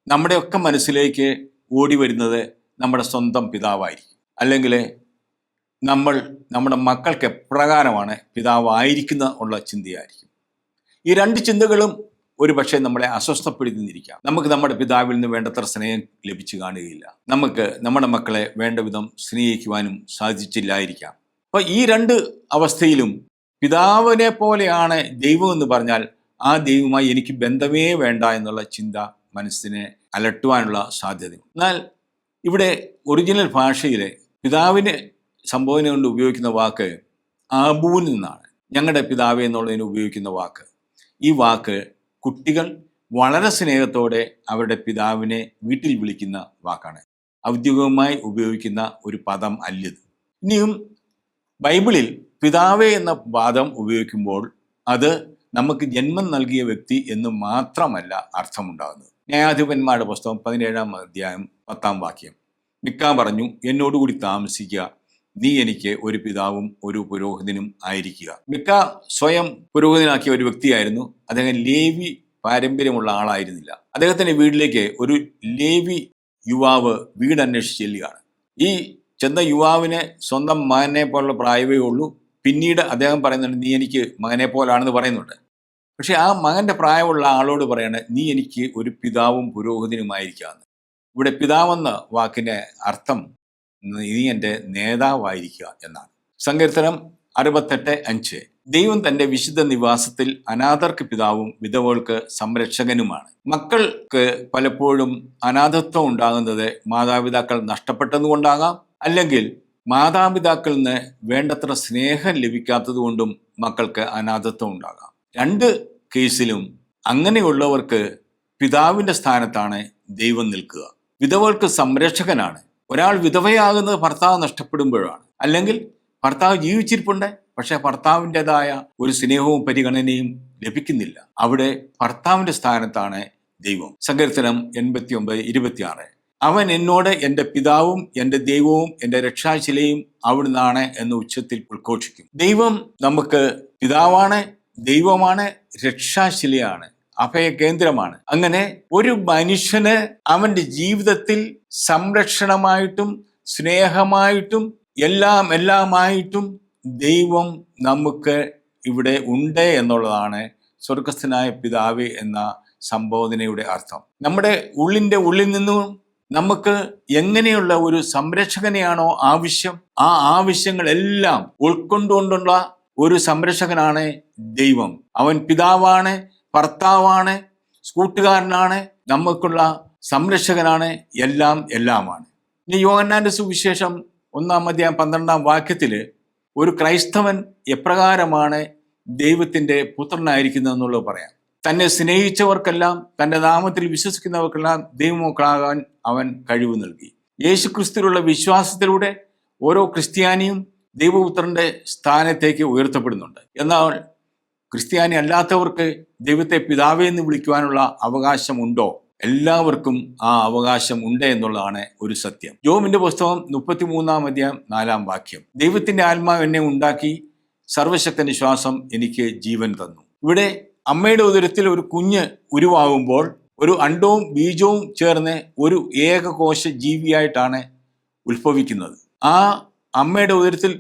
നമ്മുടെയൊക്കെ മനസ്സിലേക്ക് ഓടി വരുന്നത് നമ്മുടെ സ്വന്തം പിതാവായിരിക്കും. അല്ലെങ്കിൽ നമ്മുടെ മക്കൾക്ക് എപ്രകാരമാണ് പിതാവായിരിക്കുന്ന ഉള്ള ചിന്തയായിരിക്കും. ഈ രണ്ട് ചിന്തകളും ഒരു പക്ഷേ നമ്മളെ അസ്വസ്ഥപ്പെടുത്തിയിരിക്കാം. നമുക്ക് നമ്മുടെ പിതാവിൽ നിന്ന് വേണ്ടത്ര സ്നേഹം ലഭിച്ചു കാണുകയില്ല. നമുക്ക് നമ്മുടെ മക്കളെ വേണ്ട വിധം സ്നേഹിക്കുവാനും സാധിച്ചില്ലായിരിക്കാം. അപ്പോൾ ഈ രണ്ട് അവസ്ഥയിലും പിതാവിനെ പോലെയാണ് ദൈവം എന്ന് പറഞ്ഞാൽ ആ ദൈവവുമായി എനിക്ക് ബന്ധമേ വേണ്ട എന്നുള്ള ചിന്ത മനസ്സിനെ അലട്ടുവാനുള്ള സാധ്യത. എന്നാൽ ഇവിടെ ഒറിജിനൽ ഭാഷയിലെ പിതാവിനെ സംബോധന കൊണ്ട് ഉപയോഗിക്കുന്ന വാക്ക് ആബൂവിൽ നിന്നാണ്. ഞങ്ങളുടെ പിതാവേ എന്നുള്ളതിന് ഉപയോഗിക്കുന്ന വാക്ക്. ഈ വാക്ക് കുട്ടികൾ വളരെ സ്നേഹത്തോടെ അവരുടെ പിതാവിനെ വീട്ടിൽ വിളിക്കുന്ന വാക്കാണ്. ഔദ്യോഗികമായി ഉപയോഗിക്കുന്ന ഒരു പദം അല്ലത്. ഇനിയും ബൈബിളിൽ പിതാവേ എന്ന പദം ഉപയോഗിക്കുമ്പോൾ അത് നമുക്ക് ജന്മം നൽകിയ വ്യക്തി എന്ന് മാത്രമല്ല അർത്ഥമുണ്ടാകുന്നത്. ന്യായാധിപന്മാരുടെ പുസ്തകം 17-ാം അധ്യായം 10-ാം വാക്യം, മിക്ക പറഞ്ഞു, എന്നോടുകൂടി താമസിക്കുക, നീ എനിക്ക് ഒരു പിതാവും ഒരു പുരോഹിതനും ആയിരിക്കുക. മിക്ക സ്വയം പുരോഹിതനാക്കിയ ഒരു വ്യക്തിയായിരുന്നു. അദ്ദേഹം ലേവി പാരമ്പര്യമുള്ള ആളായിരുന്നില്ല. അദ്ദേഹത്തിന്റെ വീട്ടിലേക്ക് ഒരു ലേവി യുവാവ് വീടന്വേഷിച്ച് ചെല്ലുകയാണ്. ഈ ചെന്ന യുവാവിന് സ്വന്തം മകനെ പോലുള്ള പ്രായമേ ഉള്ളൂ. പിന്നീട് അദ്ദേഹം പറയുന്നുണ്ട്, നീ എനിക്ക് മകനെ പോലാണെന്ന് പറയുന്നുണ്ട്. പക്ഷെ ആ മകന്റെ പ്രായമുള്ള ആളോട് പറയാണ്, നീ എനിക്ക് ഒരു പിതാവും പുരോഹിതനുമായിരിക്കാന്ന്. ഇവിടെ പിതാവെന്ന വാക്കിന്റെ അർത്ഥം നീ എൻ്റെ നേതാവായിരിക്കുക എന്നാണ്. സങ്കീർത്തനം 68:5, ദൈവം തന്റെ വിശുദ്ധ നിവാസത്തിൽ അനാഥർക്ക് പിതാവും വിധവകൾക്ക് സംരക്ഷകനുമാണ്. മക്കൾക്ക് പലപ്പോഴും അനാഥത്വം ഉണ്ടാകുന്നത് മാതാപിതാക്കൾ നഷ്ടപ്പെട്ടതുകൊണ്ടാകാം, അല്ലെങ്കിൽ മാതാപിതാക്കളിൽ നിന്ന് വേണ്ടത്ര സ്നേഹം ലഭിക്കാത്തത് കൊണ്ടും മക്കൾക്ക് അനാഥത്വം ഉണ്ടാകാം. രണ്ട് കേസിലും അങ്ങനെയുള്ളവർക്ക് പിതാവിന്റെ സ്ഥാനത്താണ് ദൈവം നിൽക്കുക. വിധവകൾക്ക് സംരക്ഷകനാണ്. ഒരാൾ വിധവയാകുന്നത് ഭർത്താവ് നഷ്ടപ്പെടുമ്പോഴാണ്. അല്ലെങ്കിൽ ഭർത്താവ് ജീവിച്ചിരിപ്പുണ്ട്, പക്ഷെ ഭർത്താവിൻ്റെതായ ഒരു സ്നേഹവും പരിഗണനയും ലഭിക്കുന്നില്ല. അവിടെ ഭർത്താവിന്റെ സ്ഥാനത്താണ് ദൈവം. സങ്കീർത്തനം 89:26, അവൻ എന്നോട് എൻ്റെ പിതാവും എൻ്റെ ദൈവവും എൻ്റെ രക്ഷാശിലയും അവിടുന്നാണ് എന്ന് ഉച്ചത്തിൽ ഉദ്ഘോഷിക്കും. ദൈവം നമുക്ക് പിതാവാണ്, ദൈവമാണ്, രക്ഷാശിലയാണ്, അഭയകേന്ദ്രമാണ്. അങ്ങനെ ഒരു മനുഷ്യന് അവന്റെ ജീവിതത്തിൽ സംരക്ഷണമായിട്ടും സ്നേഹമായിട്ടും എല്ലാമായിട്ടും ദൈവം നമുക്ക് ഇവിടെ ഉണ്ട് എന്നുള്ളതാണ് സ്വർഗസ്ഥനായ പിതാവേ എന്ന സംബോധനയുടെ അർത്ഥം. നമ്മുടെ ഉള്ളിൽ നിന്നും നമുക്ക് എങ്ങനെയുള്ള ഒരു സംരക്ഷകനെയാണോ ആവശ്യം, ആ ആവശ്യങ്ങളെല്ലാം ഉൾക്കൊണ്ടുകൊണ്ടുള്ള ഒരു സംരക്ഷകനാണ് ദൈവം. അവൻ പിതാവാണ്, ഭർത്താവാണ്, കൂട്ടുകാരനാണ്, നമുക്കുള്ള സംരക്ഷകനാണ്, എല്ലാമാണ്. ഇനി യോഹന്നാന്റെ സുവിശേഷം 1-ാം അധ്യായം 12-ാം വാക്യത്തില് ഒരു ക്രൈസ്തവൻ എപ്രകാരമാണ് ദൈവത്തിന്റെ പുത്രനായിരിക്കുന്നതെന്നുള്ളത് പറയാം. തന്നെ സ്നേഹിച്ചവർക്കെല്ലാം, തന്റെ നാമത്തിൽ വിശ്വസിക്കുന്നവർക്കെല്ലാം ദൈവമക്കളാകാൻ അവൻ കഴിവ് നൽകി. യേശുക്രിസ്തുവിലുള്ള വിശ്വാസത്തിലൂടെ ഓരോ ക്രിസ്ത്യാനിയും ദൈവപുത്രന്റെ സ്ഥാനത്തേക്ക് ഉയർത്തപ്പെടുന്നുണ്ട്. എന്നാൽ ക്രിസ്ത്യാനി അല്ലാത്തവർക്ക് ദൈവത്തെ പിതാവേ എന്ന് വിളിക്കുവാനുള്ള അവകാശമുണ്ടോ? എല്ലാവർക്കും ആ അവകാശം ഉണ്ട് എന്നുള്ളതാണ് ഒരു സത്യം. യോബിന്റെ പുസ്തകം 33-ാം അധ്യായം 4-ാം വാക്യം, ദൈവത്തിന്റെ ആത്മാവ് എന്നെ ഉണ്ടാക്കി, സർവശക്തന്റെ ശ്വാസം എനിക്ക് ജീവൻ തന്നു. ഇവിടെ അമ്മയുടെ ഉദരത്തിൽ ഒരു കുഞ്ഞ് ഉരുവാകുമ്പോൾ ഒരു അണ്ഡവും ബീജവും ചേർന്ന് ഒരു ഏകകോശ ജീവിയായിട്ടാണ് ഉത്ഭവിക്കുന്നത്. ആ അമ്മയുടെ ഉദരത്തിൽ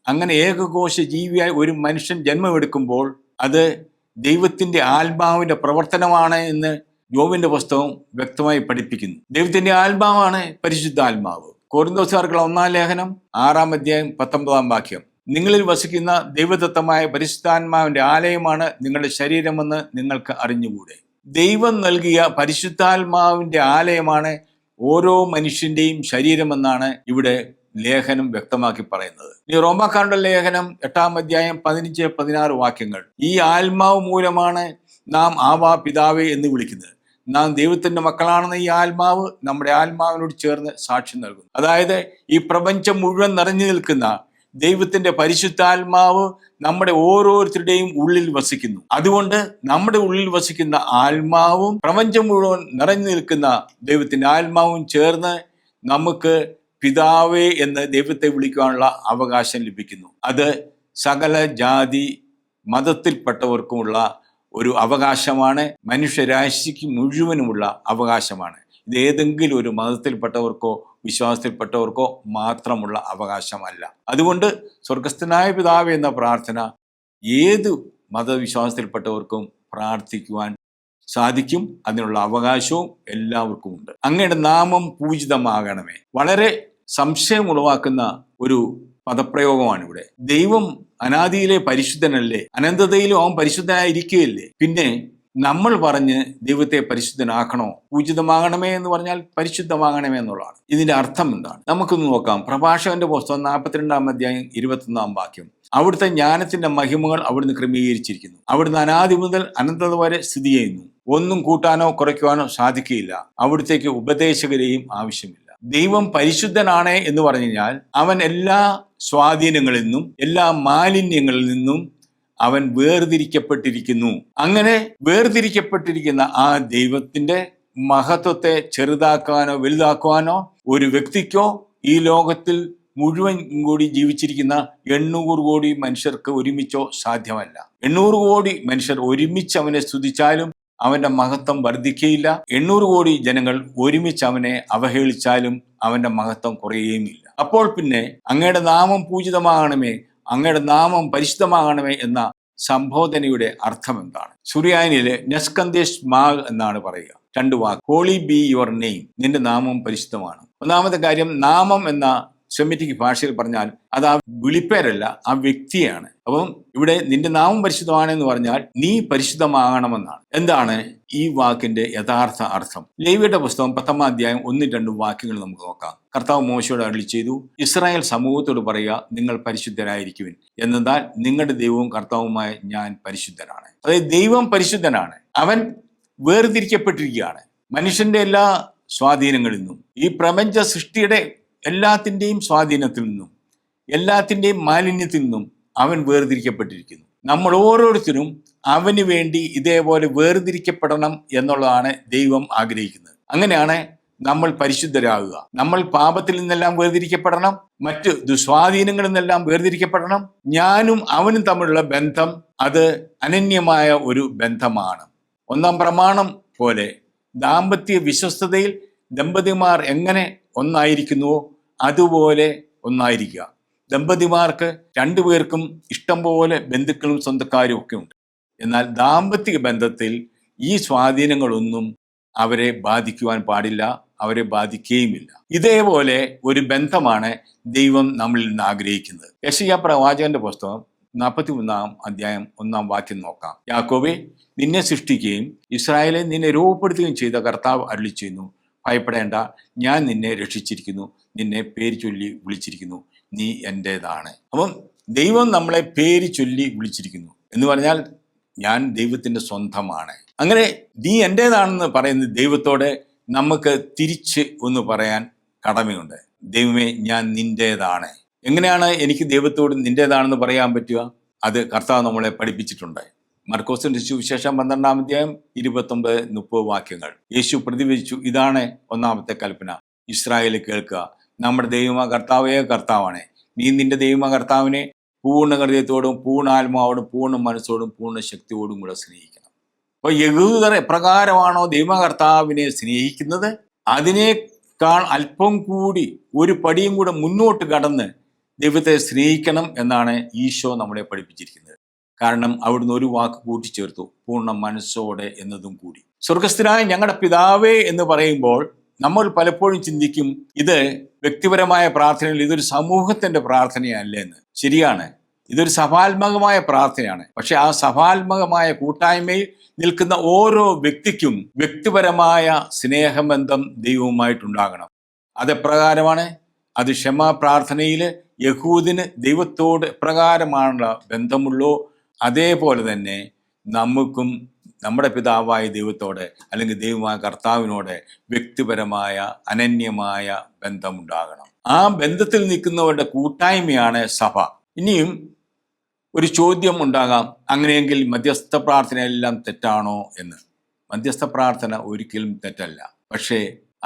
അങ്ങനെ ഏകകോശ ജീവിയായി ഒരു മനുഷ്യൻ ജന്മമെടുക്കുമ്പോൾ അത് ദൈവത്തിന്റെ ആത്മാവിന്റെ പ്രവർത്തനമാണ് എന്ന് യോബിന്റെ പുസ്തകം വ്യക്തമായി പഠിപ്പിക്കുന്നു. ദൈവത്തിന്റെ ആത്മാവാണ് പരിശുദ്ധാത്മാവ്. കൊരിന്തോസ്യർക്കുള്ള 1-ാം ലേഖനം 6-ാം അധ്യായം 19-ാം വാക്യം, നിങ്ങളിൽ വസിക്കുന്ന ദൈവദത്തമായ പരിശുദ്ധാത്മാവിന്റെ ആലയമാണ് നിങ്ങളുടെ ശരീരമെന്ന് നിങ്ങൾക്ക് അറിഞ്ഞുകൂടെ. ദൈവം നൽകിയ പരിശുദ്ധാത്മാവിന്റെ ആലയമാണ് ഓരോ മനുഷ്യന്റെയും ശരീരമെന്നാണ് ഇവിടെ ലേഖനം വ്യക്തമാക്കി പറയുന്നത്. ഈ റോമാക്കാരുടെ ലേഖനം 8-ാം അധ്യായം 15-16 വാക്യങ്ങൾ, ഈ ആത്മാവ് മൂലമാണ് നാം ആവാ പിതാവേ എന്ന് വിളിക്കുന്നത്. നാം ദൈവത്തിന്റെ മക്കളാണെന്ന് ഈ ആത്മാവ് നമ്മുടെ ആത്മാവിനോട് ചേർന്ന് സാക്ഷ്യം നൽകുന്നു. അതായത് ഈ പ്രപഞ്ചം മുഴുവൻ നിറഞ്ഞു നിൽക്കുന്ന ദൈവത്തിന്റെ പരിശുദ്ധാത്മാവ് നമ്മുടെ ഓരോരുത്തരുടെയും ഉള്ളിൽ വസിക്കുന്നു. അതുകൊണ്ട് നമ്മുടെ ഉള്ളിൽ വസിക്കുന്ന ആത്മാവും പ്രപഞ്ചം മുഴുവൻ നിറഞ്ഞു നിൽക്കുന്ന ദൈവത്തിന്റെ ആത്മാവും ചേർന്ന് നമുക്ക് പിതാവേ എന്ന് ദൈവത്തെ വിളിക്കുവാനുള്ള അവകാശം ലഭിക്കുന്നു. അത് സകല ജാതി മതത്തിൽപ്പെട്ടവർക്കുമുള്ള ഒരു അവകാശമാണ്. മനുഷ്യരാശിക്ക് മുഴുവനുമുള്ള അവകാശമാണ്. ഇത് ഏതെങ്കിലും ഒരു മതത്തിൽപ്പെട്ടവർക്കോ വിശ്വാസത്തിൽപ്പെട്ടവർക്കോ മാത്രമുള്ള അവകാശമല്ല. അതുകൊണ്ട് സ്വർഗസ്ഥനായ പിതാവേ എന്ന പ്രാർത്ഥന ഏത് മതവിശ്വാസത്തിൽപ്പെട്ടവർക്കും പ്രാർത്ഥിക്കുവാൻ സാധിക്കും. അതിനുള്ള അവകാശവും എല്ലാവർക്കും ഉണ്ട്. അങ്ങയുടെ നാമം പൂജിതമാകണമേ. വളരെ സംശയം ഉളവാക്കുന്ന ഒരു പദപ്രയോഗമാണ് ഇവിടെ. ദൈവം അനാദിയിലെ പരിശുദ്ധനല്ലേ, അനന്തതയിലും അവൻ പരിശുദ്ധനായിരിക്കുകയല്ലേ, പിന്നെ നമ്മൾ പറഞ്ഞ് ദൈവത്തെ പരിശുദ്ധനാക്കണോ? പൂജിതമാകണമേ എന്ന് പറഞ്ഞാൽ പരിശുദ്ധമാകണമേ എന്നുള്ളതാണ്. ഇതിന്റെ അർത്ഥം എന്താണ്? നമുക്കൊന്ന് നോക്കാം. പ്രഭാഷകന്റെ പുസ്തകം 42 അധ്യായം 21 വാക്യം. അവിടുത്തെ ജ്ഞാനത്തിന്റെ മഹിമകൾ അവിടുന്ന് ക്രമീകരിച്ചിരിക്കുന്നു. അവിടുന്ന് അനാദി മുതൽ അനന്തത വരെ സ്ഥിതി ചെയ്യുന്നു. ഒന്നും കൂട്ടാനോ കുറയ്ക്കുവാനോ സാധിക്കുകയില്ല. അവിടുത്തേക്ക് ഉപദേശകരെയും ആവശ്യമില്ല. ദൈവം പരിശുദ്ധനാണ് എന്ന് പറഞ്ഞു കഴിഞ്ഞാൽ അവൻ എല്ലാ സ്വാധീനങ്ങളിൽ നിന്നും എല്ലാ മാലിന്യങ്ങളിൽ നിന്നും അവൻ വേർതിരിക്കപ്പെട്ടിരിക്കുന്നു. അങ്ങനെ വേർതിരിക്കപ്പെട്ടിരിക്കുന്ന ആ ദൈവത്തിന്റെ മഹത്വത്തെ ചെറുതാക്കാനോ വലുതാക്കുവാനോ ഒരു വ്യക്തിക്കോ ഈ ലോകത്തിൽ മുഴുവൻ കൂടി ജീവിച്ചിരിക്കുന്ന 800 കോടി മനുഷ്യർക്ക് ഒരുമിച്ചോ സാധ്യമല്ല. 800 കോടി മനുഷ്യർ ഒരുമിച്ച് അവനെ സ്തുതിച്ചാലും അവന്റെ മഹത്വം വർദ്ധിക്കുകയില്ല. 800 കോടി ജനങ്ങൾ ഒരുമിച്ച് അവനെ അവഹേളിച്ചാലും അവന്റെ മഹത്വം കുറയുകയുമില്ല. അപ്പോൾ പിന്നെ അങ്ങയുടെ നാമം പൂജിതമാകണമേ, അങ്ങയുടെ നാമം പരിശുദ്ധമാകണമേ എന്ന സംബോധനയുടെ അർത്ഥം എന്താണ്? സുറിയാനിയിലെ നെസ്കന്ദേഷ് മാഗ് എന്നാണ് പറയുക. 2 വാക്ക്. ഹോളി ബി യുവർ നെയിം, നിന്റെ നാമം പരിശുദ്ധമാണ്. ഒന്നാമത്തെ കാര്യം, നാമം എന്ന സെമിറ്റിക് ഭാഷയിൽ പറഞ്ഞാൽ അത് ആ വിളിപ്പേരല്ല, ആ വ്യക്തിയാണ്. അപ്പം ഇവിടെ നിന്റെ നാമം പരിശുദ്ധമാണെന്ന് പറഞ്ഞാൽ നീ പരിശുദ്ധമാകണമെന്നാണ്. എന്താണ് ഈ വാക്കിന്റെ യഥാർത്ഥ അർത്ഥം? ലേവിയുടെ പുസ്തകം 10 അധ്യായം 1-2 വാക്യങ്ങൾ നമുക്ക് നോക്കാം. കർത്താവ് മോശയോട് അരുളി ചെയ്തു, ഇസ്രായേൽ സമൂഹത്തോട് പറയുക, നിങ്ങൾ പരിശുദ്ധരായിരിക്കുവിൻ, എന്നാൽ നിങ്ങളുടെ ദൈവവും കർത്താവുമായ ഞാൻ പരിശുദ്ധനാണ്. അതായത് ദൈവം പരിശുദ്ധനാണ്. അവൻ വേർതിരിക്കപ്പെട്ടിരിക്കുകയാണ് മനുഷ്യന്റെ എല്ലാ സ്വാധീനങ്ങളിൽ നിന്നും, ഈ പ്രപഞ്ച സൃഷ്ടിയുടെ എല്ലാത്തിൻ്റെയും സ്വാധീനത്തിൽ നിന്നും, എല്ലാത്തിൻ്റെയും മാലിന്യത്തിൽ നിന്നും അവൻ വേർതിരിക്കപ്പെട്ടിരിക്കുന്നു. നമ്മൾ ഓരോരുത്തരും അവന് വേണ്ടി ഇതേപോലെ വേർതിരിക്കപ്പെടണം എന്നുള്ളതാണ് ദൈവം ആഗ്രഹിക്കുന്നത്. അങ്ങനെയാണ് നമ്മൾ പരിശുദ്ധരാകുക. നമ്മൾ പാപത്തിൽ നിന്നെല്ലാം വേർതിരിക്കപ്പെടണം, മറ്റ് ദുസ്വാധീനങ്ങളിൽ നിന്നെല്ലാം വേർതിരിക്കപ്പെടണം. ഞാനും അവനും തമ്മിലുള്ള ബന്ധം അത് അനന്യമായ ഒരു ബന്ധമാണ്. 1-ാം പ്രമാണം പോലെ ദാമ്പത്യ വിശ്വസ്തതയിൽ ദമ്പതിമാർ എങ്ങനെ ഒന്നായിരിക്കുന്നുവോ അതുപോലെ ഒന്നായിരിക്കുക. ദമ്പതിമാർക്ക് 2 പേർക്കും ഇഷ്ടം പോലെ ബന്ധുക്കളും സ്വന്തക്കാരും ഒക്കെ ഉണ്ട്. എന്നാൽ ദാമ്പത്തിക ബന്ധത്തിൽ ഈ സ്വാധീനങ്ങളൊന്നും അവരെ ബാധിക്കുവാൻ പാടില്ല, അവരെ ബാധിക്കുകയുമില്ല. ഇതേപോലെ ഒരു ബന്ധമാണ് ദൈവം നമ്മളിൽ നിന്ന് ആഗ്രഹിക്കുന്നത്. യെശയ്യാ പ്രവാചകന്റെ പുസ്തകം 41 അധ്യായം 1 വാക്യം നോക്കാം. യാക്കോബേ, നിന്നെ സൃഷ്ടിക്കുകയും ഇസ്രായേലെ നിന്നെ രൂപപ്പെടുത്തുകയും ചെയ്ത കർത്താവ് അരുളി ചെയ്യുന്നു, ഭയപ്പെടേണ്ട, ഞാൻ നിന്നെ രക്ഷിച്ചിരിക്കുന്നു, നിന്നെ പേര് ചൊല്ലി വിളിച്ചിരിക്കുന്നു, നീ എൻ്റേതാണ്. അപ്പം ദൈവം നമ്മളെ പേര് ചൊല്ലി വിളിച്ചിരിക്കുന്നു എന്ന് പറഞ്ഞാൽ ഞാൻ ദൈവത്തിന്റെ സ്വന്തമാണ്. അങ്ങനെ നീ എൻ്റേതാണെന്ന് പറയുന്ന ദൈവത്തോട് നമുക്ക് തിരിച്ച് ഒന്ന് പറയാൻ കടമയുണ്ട്. ദൈവമേ, ഞാൻ നിൻ്റേതാണ്. എങ്ങനെയാണ് എനിക്ക് ദൈവത്തോട് നിൻ്റേതാണെന്ന് പറയാൻ പറ്റുക? അത് കർത്താവ് നമ്മളെ പഠിപ്പിച്ചിട്ടുണ്ട്. മർക്കോസിന്റെ സുവിശേഷം 12 അധ്യായം 29-30 വാക്യങ്ങൾ. യേശു പ്രതിവചിച്ചു, ഇതാണ് 1-ാമത്തെ കൽപ്പന, ഇസ്രായേൽ കേൾക്കുക, നമ്മുടെ ദൈവമായ കർത്താവേ കർത്താവാണ്, നീ നിന്റെ ദൈവമായ കർത്താവിനെ പൂർണ്ണ ഹൃദയത്തോടും പൂർണ്ണ ആത്മാവോടും പൂർണ്ണ മനസ്സോടും പൂർണ്ണ ശക്തിയോടും കൂടെ സ്നേഹിക്കണം. അപ്പൊ യഹൂദർ എപ്രകാരമാണോ ദൈവകർത്താവിനെ സ്നേഹിക്കുന്നത്, അതിനേക്കാൾ അല്പം കൂടി ഒരു പടിയും കൂടെ മുന്നോട്ട് കടന്ന് ദൈവത്തെ സ്നേഹിക്കണം എന്നാണ് ഈശോ നമ്മളെ പഠിപ്പിച്ചിരിക്കുന്നത്. കാരണം അവിടുന്ന് ഒരു വാക്ക് കൂട്ടിച്ചേർത്തു, പൂർണ്ണ മനസ്സോടെ എന്നതും കൂടി. സ്വർഗസ്ഥനായ ഞങ്ങളുടെ പിതാവേ എന്ന് പറയുമ്പോൾ നമ്മൾ പലപ്പോഴും ചിന്തിക്കും ഇത് വ്യക്തിപരമായ പ്രാർത്ഥനയിൽ ഇതൊരു സമൂഹത്തിന്റെ പ്രാർത്ഥനയല്ലേ എന്ന്. ശരിയാണ്, ഇതൊരു സഭാത്മകമായ പ്രാർത്ഥനയാണ്. പക്ഷെ ആ സഭാത്മകമായ കൂട്ടായ്മയിൽ നിൽക്കുന്ന ഓരോ വ്യക്തിക്കും വ്യക്തിപരമായ സ്നേഹബന്ധം ദൈവവുമായിട്ടുണ്ടാകണം. അതെപ്രകാരമാണ്? അത് ക്ഷമാ പ്രാർത്ഥനയിൽ യഹൂദിന് ദൈവത്തോട് എപ്രകാരമാണുള്ള ബന്ധമുള്ളോ അതേപോലെ തന്നെ നമുക്കും നമ്മുടെ പിതാവായ ദൈവത്തോടെ അല്ലെങ്കിൽ ദൈവമായ കർത്താവിനോട് വ്യക്തിപരമായ അനന്യമായ ബന്ധമുണ്ടാകണം. ആ ബന്ധത്തിൽ നിൽക്കുന്നവരുടെ കൂട്ടായ്മയാണ് സഭ. ഇനിയും ഒരു ചോദ്യം ഉണ്ടാകാം, അങ്ങനെയെങ്കിൽ മധ്യസ്ഥ പ്രാർത്ഥന എല്ലാം തെറ്റാണോ എന്ന്. മധ്യസ്ഥ പ്രാർത്ഥന ഒരിക്കലും തെറ്റല്ല. പക്ഷേ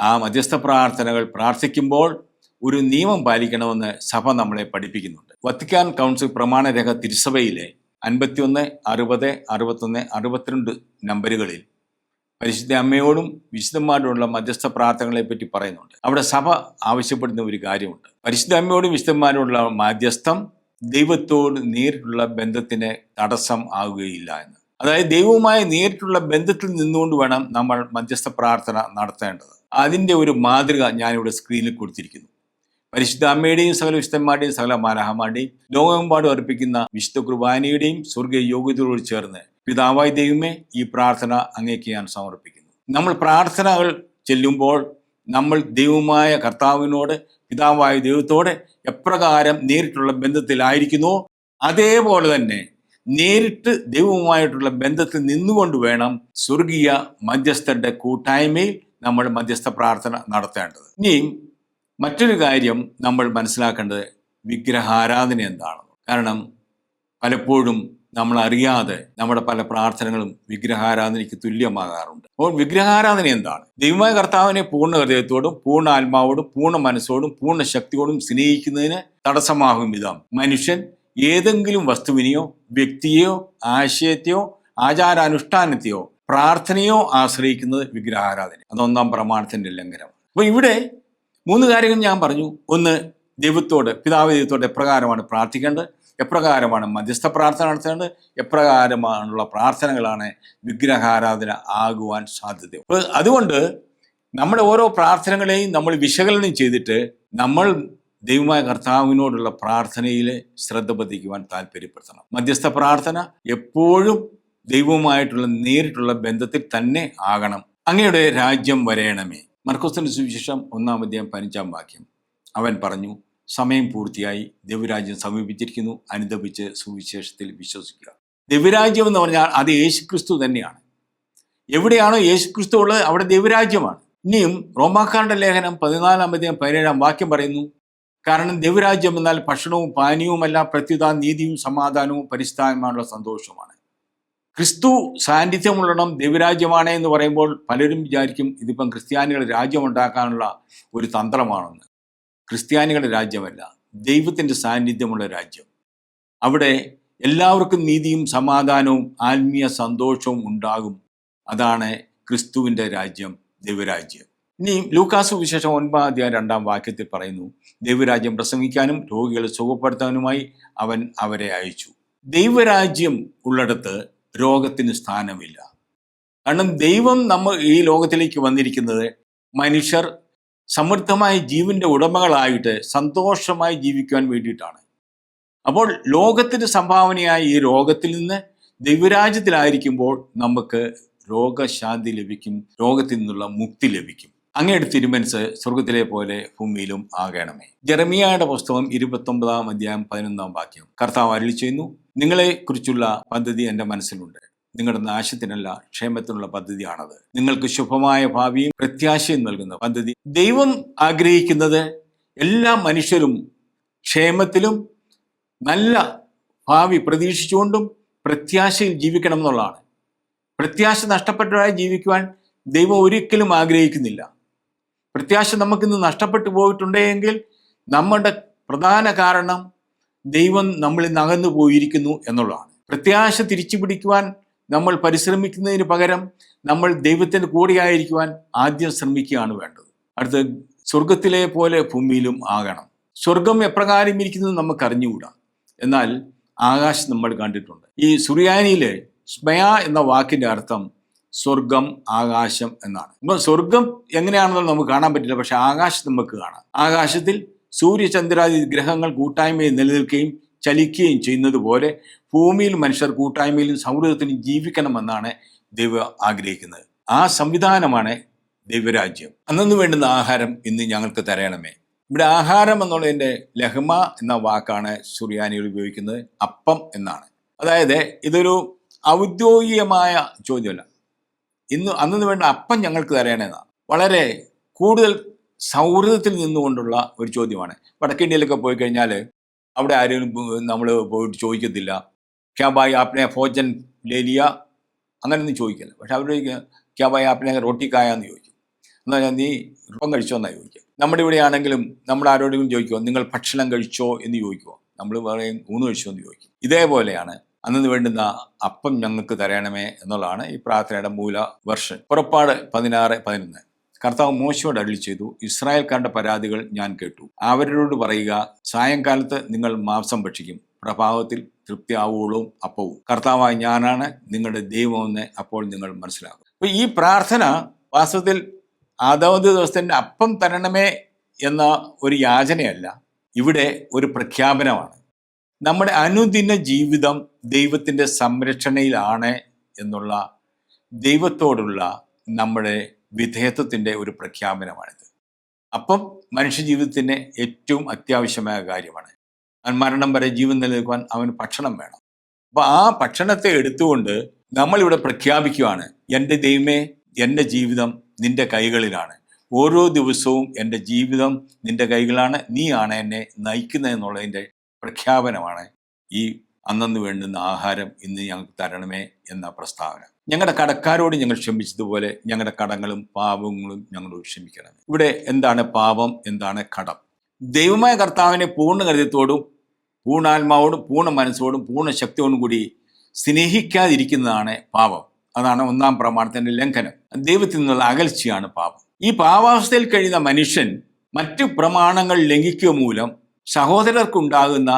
ആ മധ്യസ്ഥ പ്രാർത്ഥനകൾ പ്രാർത്ഥിക്കുമ്പോൾ ഒരു നിയമം പാലിക്കണമെന്ന് സഭ നമ്മളെ പഠിപ്പിക്കുന്നുണ്ട്. വത്തിക്കാൻ കൗൺസിൽ പ്രമാണരേഖ തിരുസഭയിലെ 51, 60, 61, 62 നമ്പറുകളിൽ പരിശുദ്ധ അമ്മയോടും വിശുദ്ധന്മാരോടുള്ള മധ്യസ്ഥ പ്രാർത്ഥനകളെ പറ്റി പറയുന്നുണ്ട്. അവിടെ സഭ ആവശ്യപ്പെടുന്ന ഒരു കാര്യമുണ്ട്. പരിശുദ്ധ അമ്മയോടും വിശുദ്ധന്മാരോടുള്ള മധ്യസ്ഥം ദൈവത്തോട് നേരിട്ടുള്ള ബന്ധത്തിന് തടസ്സം ആവുകയില്ല എന്ന്. അതായത് ദൈവവുമായി നേരിട്ടുള്ള ബന്ധത്തിൽ നിന്നുകൊണ്ട് വേണം നമ്മൾ മധ്യസ്ഥ പ്രാർത്ഥന നടത്തേണ്ടത്. അതിൻ്റെ ഒരു മാതൃക ഞാനിവിടെ സ്ക്രീനിൽ കൊടുത്തിരിക്കുന്നു. പരിശുദ്ധ അമ്മയുടെയും സകല വിശുദ്ധന്മാരുടെയും സകല മാലാഹമാരുടെയും ലോകമെമ്പാടും അർപ്പിക്കുന്ന വിശുദ്ധ കുർബാനയുടെയും സ്വർഗീയ യോഗ്യതയോട് ചേർന്ന് പിതാവായ ദൈവമേ, ഈ പ്രാർത്ഥന അങ്ങേക്ക് ഞാൻ സമർപ്പിക്കുന്നു. നമ്മൾ പ്രാർത്ഥനകൾ ചെല്ലുമ്പോൾ നമ്മൾ ദൈവമായ കർത്താവിനോട്, പിതാവായ ദൈവത്തോട് എപ്രകാരം നേരിട്ടുള്ള ബന്ധത്തിലായിരിക്കുന്നുവോ അതേപോലെ തന്നെ നേരിട്ട് ദൈവവുമായിട്ടുള്ള ബന്ധത്തിൽ നിന്നുകൊണ്ട് വേണം സ്വർഗീയ മധ്യസ്ഥരുടെ കൂട്ടായ്മയിൽ നമ്മൾ മധ്യസ്ഥ പ്രാർത്ഥന നടത്തേണ്ടത്. ഇനിയും മറ്റൊരു കാര്യം നമ്മൾ മനസ്സിലാക്കേണ്ടത് വിഗ്രഹാരാധന എന്താണെന്ന്. കാരണം പലപ്പോഴും നമ്മൾ അറിയാതെ നമ്മുടെ പല പ്രാർത്ഥനകളും വിഗ്രഹാരാധനയ്ക്ക് തുല്യമാകാറുണ്ട്. അപ്പോൾ വിഗ്രഹാരാധന എന്താണ്? ദൈവമായ കർത്താവിനെ പൂർണ്ണ ഹൃദയത്തോടും പൂർണ്ണ ആത്മാവോടും പൂർണ്ണ മനസ്സോടും പൂർണ്ണ ശക്തിയോടും സ്നേഹിക്കുന്നതിന് തടസ്സമാകും വിധം മനുഷ്യൻ ഏതെങ്കിലും വസ്തുവിനെയോ വ്യക്തിയെയോ ആശയത്തെയോ ആചാരാനുഷ്ഠാനത്തെയോ പ്രാർത്ഥനയോ ആശ്രയിക്കുന്നത് വിഗ്രഹാരാധന. അതൊന്നാം പ്രമാണത്തിന്റെ ലംഘനം. അപ്പോൾ ഇവിടെ 3 കാര്യങ്ങൾ ഞാൻ പറഞ്ഞു. ഒന്ന്, ദൈവത്തോട്, പിതാവ് ദൈവത്തോട് എപ്രകാരമാണ് പ്രാർത്ഥിക്കേണ്ടത്, എപ്രകാരമാണ് മധ്യസ്ഥ പ്രാർത്ഥന നടത്തേണ്ടത്, എപ്രകാരമാണുള്ള പ്രാർത്ഥനകളാണ് വിഗ്രഹാരാധന ആകുവാൻ സാധ്യത. അപ്പോൾ അതുകൊണ്ട് നമ്മുടെ ഓരോ പ്രാർത്ഥനകളെയും നമ്മൾ വിശകലനം ചെയ്തിട്ട് നമ്മൾ ദൈവമായ കർത്താവിനോടുള്ള പ്രാർത്ഥനയിൽ ശ്രദ്ധ പതിക്കുവാൻ താല്പര്യപ്പെടുത്തണം. മധ്യസ്ഥ പ്രാർത്ഥന എപ്പോഴും ദൈവവുമായിട്ടുള്ള നേരിട്ടുള്ള ബന്ധത്തിൽ തന്നെ ആകണം. അങ്ങയുടെ രാജ്യം വരേണമേ. മർക്കോസിന്റെ സുവിശേഷം 1-ാം അധ്യായം 15-ാം വാക്യം. അവൻ പറഞ്ഞു, സമയം പൂർത്തിയായി, ദൈവരാജ്യം സമീപിച്ചിരിക്കുന്നു, അനുദപിച്ച് സുവിശേഷത്തിൽ വിശ്വസിക്കുക. ദൈവരാജ്യം എന്ന് പറഞ്ഞാൽ അത് യേശുക്രിസ്തു തന്നെയാണ്. എവിടെയാണോ യേശുക്രിസ്തു ഉള്ളത് അവിടെ ദൈവരാജ്യമാണ്. ഇനിയും റോമാക്കാരുടെ ലേഖനം 14-ാം അധ്യായം 17-ാം വാക്യം പറയുന്നു, കാരണം ദൈവരാജ്യം എന്നാൽ ഭക്ഷണവും പാനീയവുമല്ല, പ്രത്യുത നീതിയും സമാധാനവും പരിശുദ്ധാത്മാവുള്ള സന്തോഷവുമാണ്. ക്രിസ്തു സാന്നിധ്യമുള്ളിടം ദൈവരാജ്യമാണ് എന്ന് പറയുമ്പോൾ പലരും വിചാരിക്കും ഇതിപ്പം ക്രിസ്ത്യാനികളുടെ രാജ്യമുണ്ടാക്കാനുള്ള ഒരു തന്ത്രമാണെന്ന്. ക്രിസ്ത്യാനികളുടെ രാജ്യമല്ല, ദൈവത്തിൻ്റെ സാന്നിധ്യമുള്ള രാജ്യം. അവിടെ എല്ലാവർക്കും നീതിയും സമാധാനവും ആത്മീയ സന്തോഷവും ഉണ്ടാകും. അതാണ് ക്രിസ്തുവിൻ്റെ രാജ്യം, ദൈവരാജ്യം. ഇനി ലൂക്കാസ് വിശേഷം 9-ാം അധ്യായം 2-ാം വാക്യത്തിൽ പറയുന്നു, ദൈവരാജ്യം പ്രസംഗിക്കാനും രോഗികളെ സുഖപ്പെടുത്താനുമായി അവൻ അവരെ അയച്ചു. ദൈവരാജ്യം ഉള്ളിടത്ത് രോഗത്തിന് സ്ഥാനമില്ല. കാരണം ദൈവം നമ്മൾ ഈ ലോകത്തിലേക്ക് വന്നിരിക്കുന്നത് മനുഷ്യർ സമൃദ്ധമായ ജീവന്റെ ഉടമകളായിട്ട് സന്തോഷമായി ജീവിക്കുവാൻ വേണ്ടിയിട്ടാണ്. അപ്പോൾ ലോകത്തിന് സംഭാവനയായ ഈ രോഗത്തിൽ നിന്ന് ദൈവരാജ്യത്തിലായിരിക്കുമ്പോൾ നമുക്ക് രോഗശാന്തി ലഭിക്കും, രോഗത്തിൽ നിന്നുള്ള മുക്തി ലഭിക്കും. അങ്ങയുടെ തിരുമനസ് സ്വർഗത്തിലെ പോലെ ഭൂമിയിലും ആകണമേ. ജെറമിയായുടെ പുസ്തകം 29-ാം അധ്യായം 11-ാം വാക്യം. കർത്താവ് അരുളി ചെയ്യുന്നു, നിങ്ങളെ കുറിച്ചുള്ള പദ്ധതി എൻ്റെ മനസ്സിലുണ്ട്, നിങ്ങളുടെ നാശത്തിനല്ല ക്ഷേമത്തിനുള്ള പദ്ധതിയാണത്. നിങ്ങൾക്ക് ശുഭമായ ഭാവിയും പ്രത്യാശയും നൽകുന്ന പദ്ധതി. ദൈവം ആഗ്രഹിക്കുന്നത് എല്ലാ മനുഷ്യരും ക്ഷേമത്തിലും നല്ല ഭാവി പ്രതീക്ഷിച്ചുകൊണ്ടും പ്രത്യാശയിൽ ജീവിക്കണം എന്നുള്ളതാണ്. പ്രത്യാശ നഷ്ടപ്പെട്ടവരായി ജീവിക്കുവാൻ ദൈവം ഒരിക്കലും ആഗ്രഹിക്കുന്നില്ല. പ്രത്യാശ നമുക്കിന്ന് നഷ്ടപ്പെട്ടു പോയിട്ടുണ്ടെങ്കിൽ നമ്മുടെ പ്രധാന കാരണം ദൈവം നമ്മളിൽ നിന്ന് അകന്നു പോയിരിക്കുന്നു എന്നുള്ളതാണ്. പ്രത്യാശ തിരിച്ചു പിടിക്കുവാൻ നമ്മൾ പരിശ്രമിക്കുന്നതിന് പകരം നമ്മൾ ദൈവത്തിൻ്റെ കൂടെയായിരിക്കുവാൻ ആദ്യം ശ്രമിക്കുകയാണ് വേണ്ടത്. അടുത്ത്, സ്വർഗത്തിലെ പോലെ ഭൂമിയിലും ആകണം. സ്വർഗം എപ്രകാരം ഇരിക്കുന്നത് നമുക്ക് അറിഞ്ഞുകൂടാ, എന്നാൽ ആകാശം നമ്മൾ കണ്ടിട്ടുണ്ട്. ഈ സുറിയാനിയിലെ സ്മയ എന്ന വാക്കിൻ്റെ അർത്ഥം സ്വർഗം, ആകാശം എന്നാണ്. ഇപ്പം സ്വർഗം എങ്ങനെയാണെന്ന് നമുക്ക് കാണാൻ പറ്റില്ല, പക്ഷെ ആകാശം നമുക്ക് കാണാം. ആകാശത്തിൽ സൂര്യചന്ദ്രാദി ഗ്രഹങ്ങൾ കൂട്ടായ്മയിൽ നിലനിൽക്കുകയും ചലിക്കുകയും ചെയ്യുന്നത് പോലെ ഭൂമിയിൽ മനുഷ്യർ കൂട്ടായ്മയിലും സൗഹൃദത്തിലും ജീവിക്കണമെന്നാണ് ദൈവം ആഗ്രഹിക്കുന്നത്. ആ സംവിധാനമാണ് ദൈവരാജ്യം. അന്നു വേണ്ടുന്ന ആഹാരം ഇന്ന് ഞങ്ങൾക്ക് തരണമേ. ഇവിടെ ആഹാരം എന്നുള്ളതിൻ്റെ ലഹ്മ എന്ന വാക്കാണ് സുറിയാനികൾ ഉപയോഗിക്കുന്നത്. അപ്പം എന്നാണ്. അതായത് ഇതൊരു ഔദ്യോഗികമായ ചോദ്യമല്ല. അന്നു വേണ്ട അപ്പം ഞങ്ങൾക്ക് തരണേന്നാണ്. വളരെ കൂടുതൽ സൗഹൃദത്തിൽ നിന്നുകൊണ്ടുള്ള ഒരു ചോദ്യമാണ്. വടക്കിന്ത്യയിലൊക്കെ പോയി കഴിഞ്ഞാൽ അവിടെ ആരെങ്കിലും നമ്മൾ പോയിട്ട് ചോദിക്കത്തില്ല, ക്യാ ഭായ് ആപ്നെ ഭോജൻ ലേ ലിയ, അങ്ങനെയൊന്നും ചോദിക്കില്ല. പക്ഷെ അവർ ക്യാ ഭായ് ആപ്നെ റോട്ടി കായാന്ന് ചോദിക്കും. എന്ന് പറഞ്ഞാൽ നീ അപ്പം കഴിച്ചോ എന്നാണ് ചോദിക്കുക. നമ്മുടെ ഇവിടെ ആണെങ്കിലും നമ്മൾ ആരോടെങ്കിലും ചോദിക്കുമോ നിങ്ങൾ ഭക്ഷണം കഴിച്ചോ എന്ന് ചോദിക്കുമോ? നമ്മൾ പറയും ഊണ് കഴിച്ചോ എന്ന് ചോദിക്കും. ഇതേപോലെയാണ് അന്നു വേണ്ടുന്ന അപ്പം ഞങ്ങൾക്ക് തരണമേ എന്നുള്ളതാണ് ഈ പ്രാർത്ഥനയുടെ മൂല വെർഷൻ. പുറപ്പാട് 16:11. കർത്താവ് മോശയോട് അരുളി ചെയ്തു, ഇസ്രായേൽക്കാരുടെ പരാതികൾ ഞാൻ കേട്ടു. അവരോട് പറയുക, സായങ്കാലത്ത് നിങ്ങൾ മാംസം ഭക്ഷിക്കും, പ്രഭാതത്തിൽ തൃപ്തിയാവുകയും അപ്പവും കർത്താവായ ഞാനാണ് നിങ്ങളുടെ ദൈവമെന്ന് അപ്പോൾ നിങ്ങൾ മനസ്സിലാക്കും. അപ്പൊ ഈ പ്രാർത്ഥന വാസ്തവത്തിൽ അതത് ദിവസത്തിന്റെ അപ്പം തരണമേ എന്ന ഒരു യാചനയല്ല, ഇവിടെ ഒരു പ്രഖ്യാപനമാണ്. നമ്മുടെ അനുദിന ജീവിതം ദൈവത്തിൻ്റെ സംരക്ഷണയിലാണ് എന്നുള്ള ദൈവത്തോടുള്ള നമ്മുടെ വിധേയത്വത്തിൻ്റെ ഒരു പ്രഖ്യാപനമാണിത്. അപ്പം മനുഷ്യജീവിതത്തിന് ഏറ്റവും അത്യാവശ്യമായ കാര്യമാണ്. മരണം വരെ ജീവൻ നിലനിൽക്കുവാൻ അവന് ഭക്ഷണം വേണം. അപ്പോൾ ആ ഭക്ഷണത്തെ എടുത്തുകൊണ്ട് നമ്മളിവിടെ പ്രഖ്യാപിക്കുകയാണ്, എൻ്റെ ദൈവമേ, എൻ്റെ ജീവിതം നിൻ്റെ കൈകളിലാണ്. ഓരോ ദിവസവും എൻ്റെ ജീവിതം നിൻ്റെ കൈകളാണ്, നീയാണ് എന്നെ നയിക്കുന്നതെന്നുള്ളതിൻ്റെ പ്രഖ്യാപനമാണ് ഈ അന്നു വേണ്ടുന്ന ആഹാരം ഇന്ന് ഞങ്ങൾക്ക് തരണമേ എന്ന പ്രസ്താവന. ഞങ്ങളുടെ കടക്കാരോട് ഞങ്ങൾ ക്ഷമിച്ചതുപോലെ ഞങ്ങളുടെ കടങ്ങളും പാപങ്ങളും ഞങ്ങളോട് ക്ഷമിക്കണം. ഇവിടെ എന്താണ് പാപം, എന്താണ് കടം? ദൈവമായ കർത്താവിനെ പൂർണ്ണ ഹൃദയത്തോടും പൂർണ്ണാത്മാവോടും പൂർണ്ണ മനസ്സോടും പൂർണ്ണ ശക്തിയോടും കൂടി സ്നേഹിക്കാതിരിക്കുന്നതാണ് പാപം. അതാണ് ഒന്നാം പ്രമാണത്തിൻ്റെ ലംഘനം. ദൈവത്തിൽ നിന്നുള്ള അകൽച്ചയാണ് പാപം. ഈ പാപാവസ്ഥയിൽ കഴിയുന്ന മനുഷ്യൻ മറ്റു പ്രമാണങ്ങൾ ലംഘിക്കുക മൂലം സഹോദരർക്കുണ്ടാകുന്ന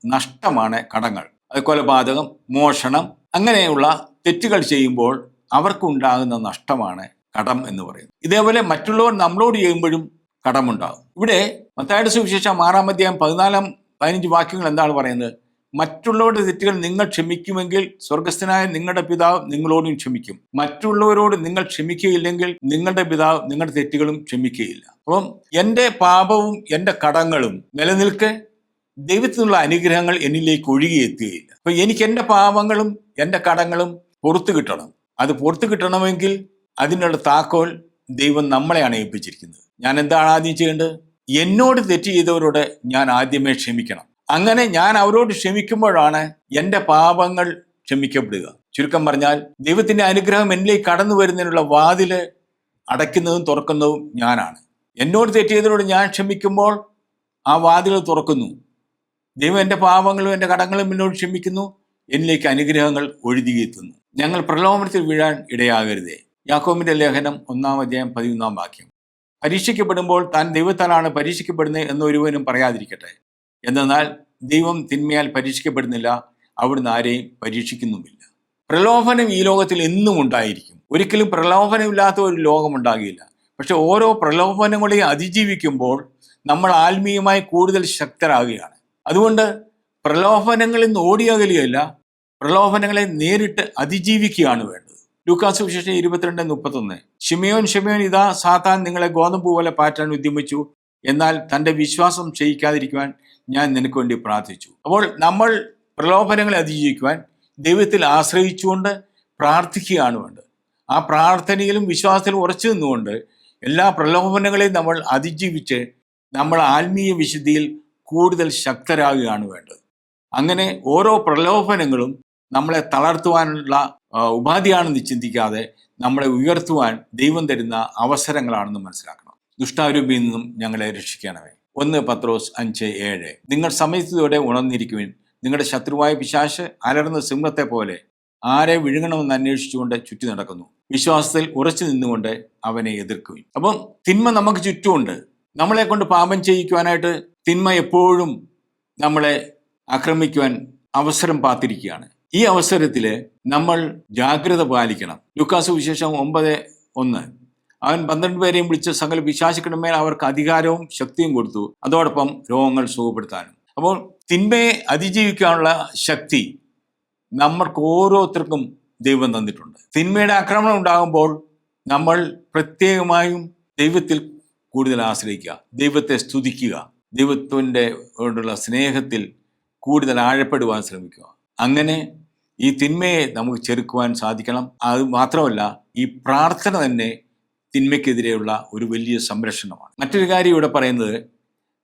നഷ്ടമാണ് കടങ്ങൾ. അത് കൊലപാതകം, മോഷണം, അങ്ങനെയുള്ള തെറ്റുകൾ ചെയ്യുമ്പോൾ അവർക്കുണ്ടാകുന്ന നഷ്ടമാണ് കടം എന്ന് പറയുന്നത്. ഇതേപോലെ മറ്റുള്ളവർ നമ്മളോട് ചെയ്യുമ്പോഴും കടമുണ്ടാകും. ഇവിടെ മത്തായിയുടെ സുവിശേഷം 6:14-15 വാക്യങ്ങൾ എന്താണ് പറയുന്നത്? മറ്റുള്ളവരുടെ തെറ്റുകൾ നിങ്ങൾ ക്ഷമിക്കുമെങ്കിൽ സ്വർഗസ്ഥനായ നിങ്ങളുടെ പിതാവ് നിങ്ങളോടും ക്ഷമിക്കും. മറ്റുള്ളവരോട് നിങ്ങൾ ക്ഷമിക്കുകയില്ലെങ്കിൽ നിങ്ങളുടെ പിതാവ് നിങ്ങളുടെ തെറ്റുകളും ക്ഷമിക്കുകയില്ല. അപ്പം എൻ്റെ പാപവും എൻ്റെ കടങ്ങളും നിലനിൽക്കെ ദൈവത്തിനുള്ള അനുഗ്രഹങ്ങൾ എന്നിലേക്ക് ഒഴുകിയെത്തുകയില്ല. അപ്പൊ എനിക്ക് എൻ്റെ പാപങ്ങളും എൻ്റെ കടങ്ങളും പുറത്തു കിട്ടണം. അത് പുറത്തു കിട്ടണമെങ്കിൽ അതിനുള്ള താക്കോൽ ദൈവം നമ്മളെയാണ് ഏൽപ്പിച്ചിരിക്കുന്നത്. ഞാൻ എന്താണ് ആദ്യം ചെയ്യേണ്ടത്? എന്നോട് തെറ്റ് ചെയ്തവരോട് ഞാൻ ആദ്യമേ ക്ഷമിക്കണം. അങ്ങനെ ഞാൻ അവരോട് ക്ഷമിക്കുമ്പോഴാണ് എൻ്റെ പാപങ്ങൾ ക്ഷമിക്കപ്പെടുക. ചുരുക്കം പറഞ്ഞാൽ ദൈവത്തിൻ്റെ അനുഗ്രഹം എന്നിലേക്ക് കടന്നു വരുന്നതിനുള്ള വാതില് അടയ്ക്കുന്നതും തുറക്കുന്നതും ഞാനാണ്. എന്നോട് തെറ്റ് ചെയ്തവരോട് ഞാൻ ക്ഷമിക്കുമ്പോൾ ആ വാതിൽ തുറക്കുന്നു. ദൈവം എൻ്റെ പാപങ്ങളും എൻ്റെ കടങ്ങളും എന്നോട് ക്ഷമിക്കുന്നു, എന്നിലേക്ക് അനുഗ്രഹങ്ങൾ ഒഴുകിയെത്തുന്നു. ഞങ്ങൾ പ്രലോഭനത്തിൽ വീഴാൻ ഇടയാകരുതേ. യാക്കോബിന്റെ ലേഖനം 1:11 വാക്യം. പരീക്ഷിക്കപ്പെടുമ്പോൾ താൻ ദൈവത്താലാണ് പരീക്ഷിക്കപ്പെടുന്നത് എന്നൊരുവനും പറയാതിരിക്കട്ടെ. എന്നാൽ ദൈവം തിന്മയാൽ പരീക്ഷിക്കപ്പെടുന്നില്ല, അവിടുന്ന് ആരെയും പരീക്ഷിക്കുന്നുമില്ല. പ്രലോഭനം ഈ ലോകത്തിൽ എന്നും ഉണ്ടായിരിക്കും. ഒരിക്കലും പ്രലോഭനമില്ലാത്ത ഒരു ലോകം ഉണ്ടാകില്ല. പക്ഷെ ഓരോ പ്രലോഭനങ്ങളെയും അതിജീവിക്കുമ്പോൾ നമ്മൾ ആത്മീയമായി കൂടുതൽ ശക്തരാകുകയാണ്. അതുകൊണ്ട് പ്രലോഭനങ്ങളിൽ നിന്ന് ഓടിയകലുകയല്ല, പ്രലോഭനങ്ങളെ നേരിട്ട് അതിജീവിക്കുകയാണ് വേണ്ടത്. ലൂക്കാസ് സുവിശേഷം 22:31. ശിമയോൻ ശിമയോൻ, ഇതാ സാത്താൻ നിങ്ങളെ ഗോതമ്പ് പോലെ പാറ്റാൻ ഉദ്യമിച്ചു, എന്നാൽ തൻ്റെ വിശ്വാസം ക്ഷയിക്കാതിരിക്കുവാൻ ഞാൻ നിനക്ക് വേണ്ടി പ്രാർത്ഥിച്ചു. അപ്പോൾ നമ്മൾ പ്രലോഭനങ്ങളെ അതിജീവിക്കുവാൻ ദൈവത്തിൽ ആശ്രയിച്ചുകൊണ്ട് പ്രാർത്ഥിക്കുകയാണ് വേണ്ടത്. ആ പ്രാർത്ഥനയിലും വിശ്വാസത്തിലും ഉറച്ചു നിന്നുകൊണ്ട് എല്ലാ പ്രലോഭനങ്ങളെയും നമ്മൾ അതിജീവിച്ച് നമ്മൾ ആത്മീയ വിശുദ്ധിയിൽ കൂടുതൽ ശക്തരാകുകയാണ് വേണ്ടത്. അങ്ങനെ ഓരോ പ്രലോഭനങ്ങളും നമ്മളെ തളർത്തുവാനുള്ള ഉപാധിയാണെന്ന് ചിന്തിക്കാതെ നമ്മളെ ഉയർത്തുവാൻ ദൈവം തരുന്ന അവസരങ്ങളാണെന്ന് മനസ്സിലാക്കണം. ദുഷ്ടാരൂപിയിൽ നിന്നും ഞങ്ങളെ രക്ഷിക്കണമേ. 1 പത്രോസ് 5:7. നിങ്ങൾ സമയത്തോടെ ഉണർന്നിരിക്കുവിൻ. നിങ്ങളുടെ ശത്രുവായ പിശാച് അലർന്ന സിംഹത്തെ പോലെ ആരെ വിഴുങ്ങണമെന്ന് അന്വേഷിച്ചുകൊണ്ട് ചുറ്റി നടക്കുന്നു. വിശ്വാസത്തിൽ ഉറച്ചു നിന്നുകൊണ്ട് അവനെ എതിർക്കുവിൻ. അപ്പം തിന്മ നമുക്ക് ചുറ്റുമുണ്ട്. നമ്മളെ കൊണ്ട് പാപം ചെയ്യിക്കുവാനായിട്ട് തിന്മ എപ്പോഴും നമ്മളെ ആക്രമിക്കുവാൻ അവസരം പാത്തിരിക്കുകയാണ്. ഈ അവസരത്തിൽ നമ്മൾ ജാഗ്രത പാലിക്കണം. ലൂക്കാസ് സുവിശേഷം 9:1. അവൻ 12 പേരെയും വിളിച്ച് സകല പിശാചുക്കളുടെ അവർക്ക് അധികാരവും ശക്തിയും കൊടുത്തു, അതോടൊപ്പം രോഗങ്ങൾ സുഖപ്പെടുത്താനും. അപ്പോൾ തിന്മയെ അതിജീവിക്കാനുള്ള ശക്തി നമ്മൾക്ക് ഓരോരുത്തർക്കും ദൈവം തന്നിട്ടുണ്ട്. തിന്മയുടെ ആക്രമണം ഉണ്ടാകുമ്പോൾ നമ്മൾ പ്രത്യേകമായും ദൈവത്തിൽ കൂടുതൽ ആശ്രയിക്കുക, ദൈവത്തെ സ്തുതിക്കുക, ദൈവത്തിൻ്റെ സ്നേഹത്തിൽ കൂടുതൽ ആഴപ്പെടുവാൻ ശ്രമിക്കുക. അങ്ങനെ ഈ തിന്മയെ നമുക്ക് ചെറുക്കുവാൻ സാധിക്കണം. അത് മാത്രമല്ല, ഈ പ്രാർത്ഥന തന്നെ തിന്മയ്ക്കെതിരെയുള്ള ഒരു വലിയ സംരക്ഷണമാണ്. മറ്റൊരു കാര്യം ഇവിടെ പറയുന്നത്,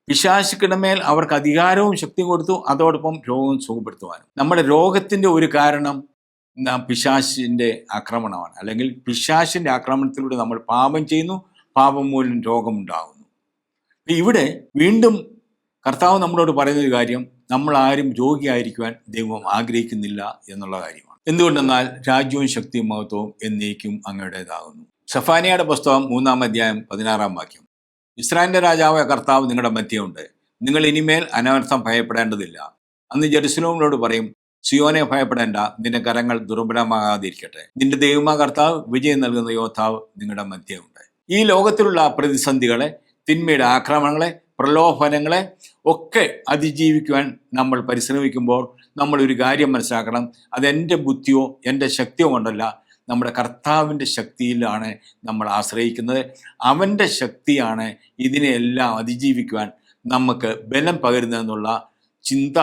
പിശാചുക്കളുടെ അവർക്ക് അധികാരവും ശക്തിയും കൊടുത്തു, അതോടൊപ്പം രോഗം സുഖപ്പെടുത്തുവാനും. നമ്മുടെ രോഗത്തിന്റെ ഒരു കാരണം പിശാചിന്റെ ആക്രമണമാണ്, അല്ലെങ്കിൽ പിശാചിന്റെ ആക്രമണത്തിലൂടെ നമ്മൾ പാപം ചെയ്യുന്നു, പാപം മൂലം രോഗമുണ്ടാകുന്നു. ഇവിടെ വീണ്ടും കർത്താവ് നമ്മളോട് പറയുന്ന ഒരു കാര്യം, നമ്മൾ ആരും രോഗിയായിരിക്കുവാൻ ദൈവം ആഗ്രഹിക്കുന്നില്ല എന്നുള്ള കാര്യമാണ്. എന്തുകൊണ്ടെന്നാൽ രാജ്യവും ശക്തിയും മഹത്വവും എന്നേക്കും അങ്ങയുടേതാകുന്നു. സഫാനിയയുടെ പുസ്തകം 3-ാം അധ്യായം 16-ാം വാക്യം. ഇസ്രായേലിന്റെ രാജാവായ കർത്താവ് നിങ്ങളുടെ മധ്യമുണ്ട്, നിങ്ങൾ ഇനിമേൽ അനർത്ഥം ഭയപ്പെടേണ്ടതില്ല. അന്ന് ജെറുസലേമിനോട് പറയും, സിയോനെ ഭയപ്പെടേണ്ട, നിന്റെ കരങ്ങൾ ദുർബലമാകാതിരിക്കട്ടെ. നിന്റെ ദൈവമായ കർത്താവ് വിജയം നൽകുന്ന യോദ്ധാവ് നിങ്ങളുടെ മധ്യമുണ്ട്. ഈ ലോകത്തിലുള്ള പ്രതിസന്ധികളെ, തിന്മയുടെ ആക്രമണങ്ങളെ, പ്രലോഭനങ്ങളെ ഒക്കെ അതിജീവിക്കുവാൻ നമ്മൾ പരിശ്രമിക്കുമ്പോൾ നമ്മൾ ഒരു കാര്യം മനസ്സിലാക്കണം, അതെൻ്റെ ബുദ്ധിയോ എൻ്റെ ശക്തിയോ കൊണ്ടല്ല, നമ്മുടെ കർത്താവിൻ്റെ ശക്തിയിലാണ് നമ്മൾ ആശ്രയിക്കുന്നത്. അവൻ്റെ ശക്തിയാണ് ഇതിനെല്ലാം അതിജീവിക്കുവാൻ നമുക്ക് ബലം പകരുന്നതെന്നുള്ള ചിന്ത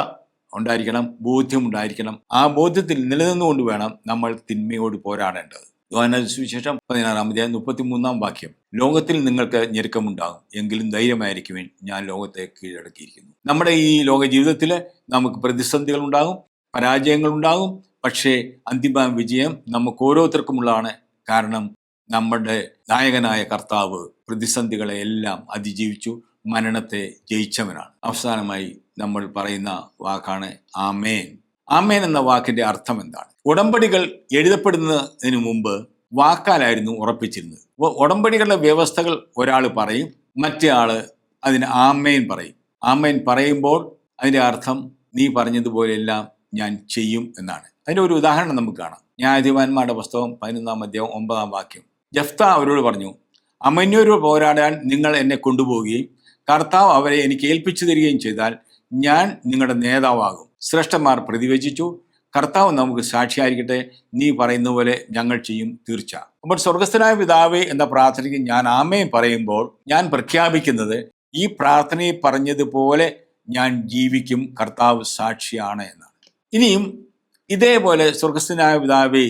ഉണ്ടായിരിക്കണം, ബോധ്യമുണ്ടായിരിക്കണം. ആ ബോധ്യത്തിൽ നിലനിന്നുകൊണ്ട് വേണം നമ്മൾ തിന്മയോട് പോരാടേണ്ടത്. യോഹന്നാന്റെ സുവിശേഷം 16-ാം അധ്യായം 33-ാം വാക്യം. ലോകത്തിൽ നിങ്ങൾക്ക് ഞെരുക്കമുണ്ടാകും, എങ്കിലും ധൈര്യമായിരിക്കുവിൻ, ഞാൻ ലോകത്തെ കീഴടക്കിയിരിക്കുന്നു. നമ്മുടെ ഈ ലോക ജീവിതത്തിൽ നമുക്ക് പ്രതിസന്ധികൾ ഉണ്ടാകും, പരാജയങ്ങൾ ഉണ്ടാകും. പക്ഷേ അന്തിമ വിജയം നമുക്ക് ഓരോരുത്തർക്കുമുള്ളതാണ്. കാരണം നമ്മുടെ നായകനായ കർത്താവ് പ്രതിസന്ധികളെ എല്ലാം അതിജീവിച്ചു, മരണത്തെ ജയിച്ചവനാണ്. അവസാനമായി നമ്മൾ പറയുന്ന വാക്കാണ് ആമേൻ. ആമേൻ എന്ന വാക്കിന്റെ അർത്ഥം എന്താണ്? ഉടമ്പടികൾ എഴുതപ്പെടുന്നതിന് മുമ്പ് വാക്കാലായിരുന്നു ഉറപ്പിച്ചിരുന്നത്. അപ്പോൾ ഉടമ്പടികളുടെ വ്യവസ്ഥകൾ ഒരാൾ പറയും, മറ്റേ ആള് അതിന് ആമേൻ പറയും. ആമേൻ പറയുമ്പോൾ അതിന്റെ അർത്ഥം നീ പറഞ്ഞതുപോലെയെല്ലാം ഞാൻ ചെയ്യും എന്നാണ്. അതിന്റെ ഒരു ഉദാഹരണം നമുക്ക് കാണാം. ന്യായാധിപന്മാരുടെ പുസ്തകം 11-ാം അധ്യായം 9-ാം വാക്യം. ജഫ്ത അവരോട് പറഞ്ഞു, അമന്യരോട് പോരാടാൻ നിങ്ങൾ എന്നെ കൊണ്ടുപോവുകയും കർത്താവ് അവരെ എനിക്ക് ഏൽപ്പിച്ചു തരികയും ചെയ്താൽ ഞാൻ നിങ്ങളുടെ നേതാവാകും. ശ്രേഷ്ഠന്മാർ പ്രതിവചിച്ചു, കർത്താവ് നമുക്ക് സാക്ഷിയായിരിക്കട്ടെ, നീ പറയുന്ന പോലെ ഞങ്ങൾ ചെയ്യും തീർച്ച. അപ്പോൾ സ്വർഗസ്ഥനായ പിതാവേ എന്ന പ്രാർത്ഥനയ്ക്ക് ഞാൻ ആമേൻ പറയുമ്പോൾ ഞാൻ പ്രഖ്യാപിക്കുന്നത്, ഈ പ്രാർത്ഥനയിൽ പറഞ്ഞതുപോലെ ഞാൻ ജീവിക്കും, കർത്താവ് സാക്ഷിയാണ് എന്നാണ്. ഇനിയും ഇതേപോലെ സ്വർഗസ്ഥനായ പിതാവേ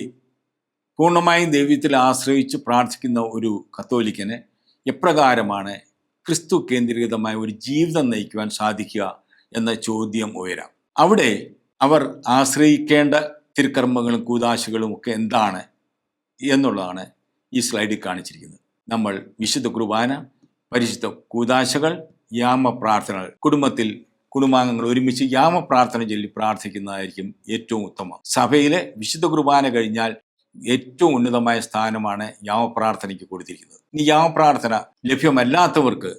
പൂർണ്ണമായും ദൈവത്തിൽ ആശ്രയിച്ച് പ്രാർത്ഥിക്കുന്ന ഒരു കത്തോലിക്കന് എപ്രകാരമാണ് ക്രിസ്തു കേന്ദ്രീകൃതമായ ഒരു ജീവിതം നയിക്കുവാൻ സാധിക്കുക എന്ന ചോദ്യം ഉയരാം. അവിടെ അവർ ആശ്രയിക്കേണ്ട തിരുക്കർമ്മങ്ങളും കൂദാശകളും ഒക്കെ എന്താണ് എന്നുള്ളതാണ് ഈ സ്ലൈഡിൽ കാണിച്ചിരിക്കുന്നത്. നമ്മൾ വിശുദ്ധ കുർബാന, പരിശുദ്ധ കൂദാശകൾ, യാമപ്രാർത്ഥനകൾ, കുടുംബാംഗങ്ങൾ ഒരുമിച്ച് യാമപ്രാർത്ഥന ചൊല്ലി പ്രാർത്ഥിക്കുന്നതായിരിക്കും ഏറ്റവും ഉത്തമം. സഭയിലെ വിശുദ്ധ കുർബാന കഴിഞ്ഞാൽ ഏറ്റവും ഉന്നതമായ സ്ഥാനമാണ് യാമപ്രാർത്ഥനയ്ക്ക് കൊടുത്തിരിക്കുന്നത്. ഈ യാമപ്രാർത്ഥന ലഭ്യമല്ലാത്തവർക്ക്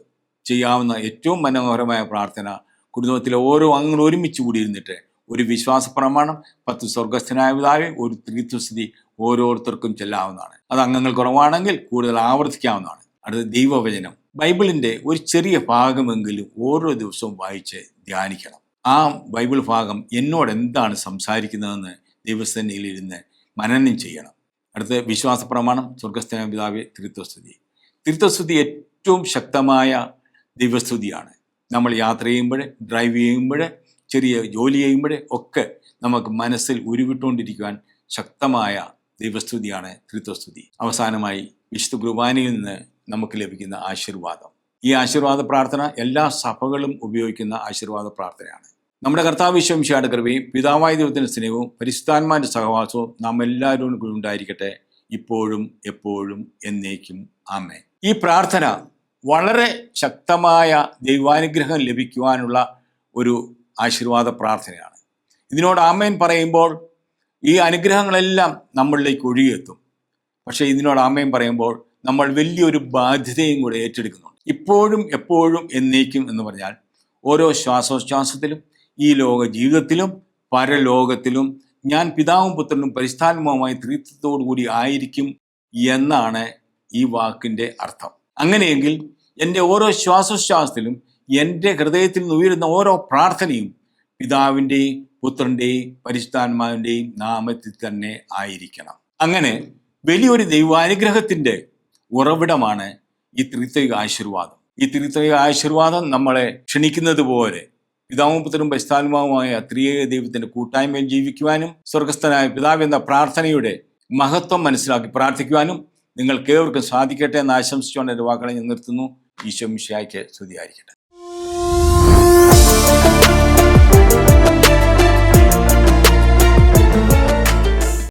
ചെയ്യാവുന്ന ഏറ്റവും മനോഹരമായ പ്രാർത്ഥന, കുടുംബത്തിലെ ഓരോ അംഗങ്ങൾ ഒരുമിച്ച് കൂടിയിരുന്നിട്ട് ഒരു വിശ്വാസ പ്രമാണം, 10 സ്വർഗസ്ഥനായ പിതാവേ, ഒരു ത്രിത്വസ്തുതി ഓരോരുത്തർക്കും ചെല്ലാവുന്നതാണ്. അത് അംഗങ്ങൾ കുറവാണെങ്കിൽ കൂടുതൽ ആവർത്തിക്കാവുന്നതാണ്. അടുത്ത ദൈവവചനം, ബൈബിളിന്റെ ഒരു ചെറിയ ഭാഗമെങ്കിലും ഓരോ ദിവസവും വായിച്ച് ധ്യാനിക്കണം. ആ ബൈബിൾ ഭാഗം എന്നോട് എന്താണ് സംസാരിക്കുന്നതെന്ന് ദൈവസന്നിധിയിൽ ഇരുന്ന് മനനം ചെയ്യണം. അടുത്ത വിശ്വാസ പ്രമാണം, സ്വർഗസ്ഥനായ പിതാവേ, ത്രിത്വസ്തുതി. ത്രിത്വസ്തുതി ഏറ്റവും ശക്തമായ ദൈവസ്തുതിയാണ്. നമ്മൾ യാത്ര ചെയ്യുമ്പോൾ, ഡ്രൈവ് ചെയ്യുമ്പോൾ, ചെറിയ ജോലി ചെയ്യുമ്പോൾ ഒക്കെ നമുക്ക് മനസ്സിൽ ഉരുവിട്ടുകൊണ്ടിരിക്കുവാൻ ശക്തമായ ദൈവസ്തുതിയാണ് ത്രിത്വസ്തുതി. അവസാനമായി വിശുദ്ധ കുർബാനയിൽ നിന്ന് നമുക്ക് ലഭിക്കുന്ന ആശീർവാദം. ഈ ആശീർവാദ പ്രാർത്ഥന എല്ലാ സഭകളും ഉപയോഗിക്കുന്ന ആശീർവാദ പ്രാർത്ഥനയാണ്. നമ്മുടെ കർത്താവ് ഈശോ മിശിഹായുടെ കൃപയും പിതാവായ ദൈവത്തിന്റെ സ്നേഹവും പരിശുദ്ധാത്മാവിന്റെ സഹവാസവും നാം എല്ലാവരോടും കൂടി ഉണ്ടായിരിക്കട്ടെ, ഇപ്പോഴും എപ്പോഴും എന്നേക്കും. ആമേൻ. ഈ പ്രാർത്ഥന വളരെ ശക്തമായ ദൈവാനുഗ്രഹം ലഭിക്കുവാനുള്ള ഒരു ആശീർവാദ പ്രാർത്ഥനയാണ്. ഇതിനോട് ആമേൻ പറയുമ്പോൾ ഈ അനുഗ്രഹങ്ങളെല്ലാം നമ്മളിലേക്ക് ഒഴുകിയെത്തും. പക്ഷേ ഇതിനോട് ആമേൻ പറയുമ്പോൾ നമ്മൾ വലിയൊരു ബാധ്യതയും കൂടെ ഏറ്റെടുക്കുന്നുണ്ട്. ഇപ്പോഴും എപ്പോഴും എന്നേക്കും എന്ന് പറഞ്ഞാൽ ഓരോ ശ്വാസോച്ഛ്വാസത്തിലും, ഈ ലോക ജീവിതത്തിലും പരലോകത്തിലും ഞാൻ പിതാവും പുത്രനും പരിശുദ്ധാത്മാവുമായി ത്രിത്വത്തോടു കൂടി ആയിരിക്കും എന്നാണ് ഈ വാക്കിൻ്റെ അർത്ഥം. അങ്ങനെയെങ്കിൽ എൻ്റെ ഓരോ ശ്വാസോച്ഛ്വാസത്തിലും എൻ്റെ ഹൃദയത്തിൽ നിന്ന് ഉയരുന്ന ഓരോ പ്രാർത്ഥനയും പിതാവിൻ്റെയും പുത്രൻ്റെയും പരിശുദ്ധാത്മാവിൻ്റെയും നാമത്തിൽ തന്നെ ആയിരിക്കണം. അങ്ങനെ വലിയൊരു ദൈവാനുഗ്രഹത്തിൻ്റെ ഉറവിടമാണ് ഈ ത്രിത്വിക ആശീർവാദം. ഈ ത്രിത്വിക ആശീർവാദം നമ്മളെ ക്ഷണിക്കുന്നത് പോലെ പിതാവും പുത്രനും പരിശുദ്ധാത്മാവുമായ ത്രിയേക ദൈവത്തിന്റെ കൂട്ടായ്മയിൽ ജീവിക്കുവാനും സ്വർഗസ്ഥനായ പിതാവ് എന്ന പ്രാർത്ഥനയുടെ മഹത്വം മനസ്സിലാക്കി പ്രാർത്ഥിക്കുവാനും നിങ്ങൾക്ക് ഏവർക്കും സാധിക്കട്ടെ എന്ന് ആശംസിച്ചുകൊണ്ട് എൻ്റെ വാക്കുകളെ ഞാൻ നിർത്തുന്നു. ഈശോ മിശിഹായ്ക്ക് സ്തുതിയായിരിക്കട്ടെ.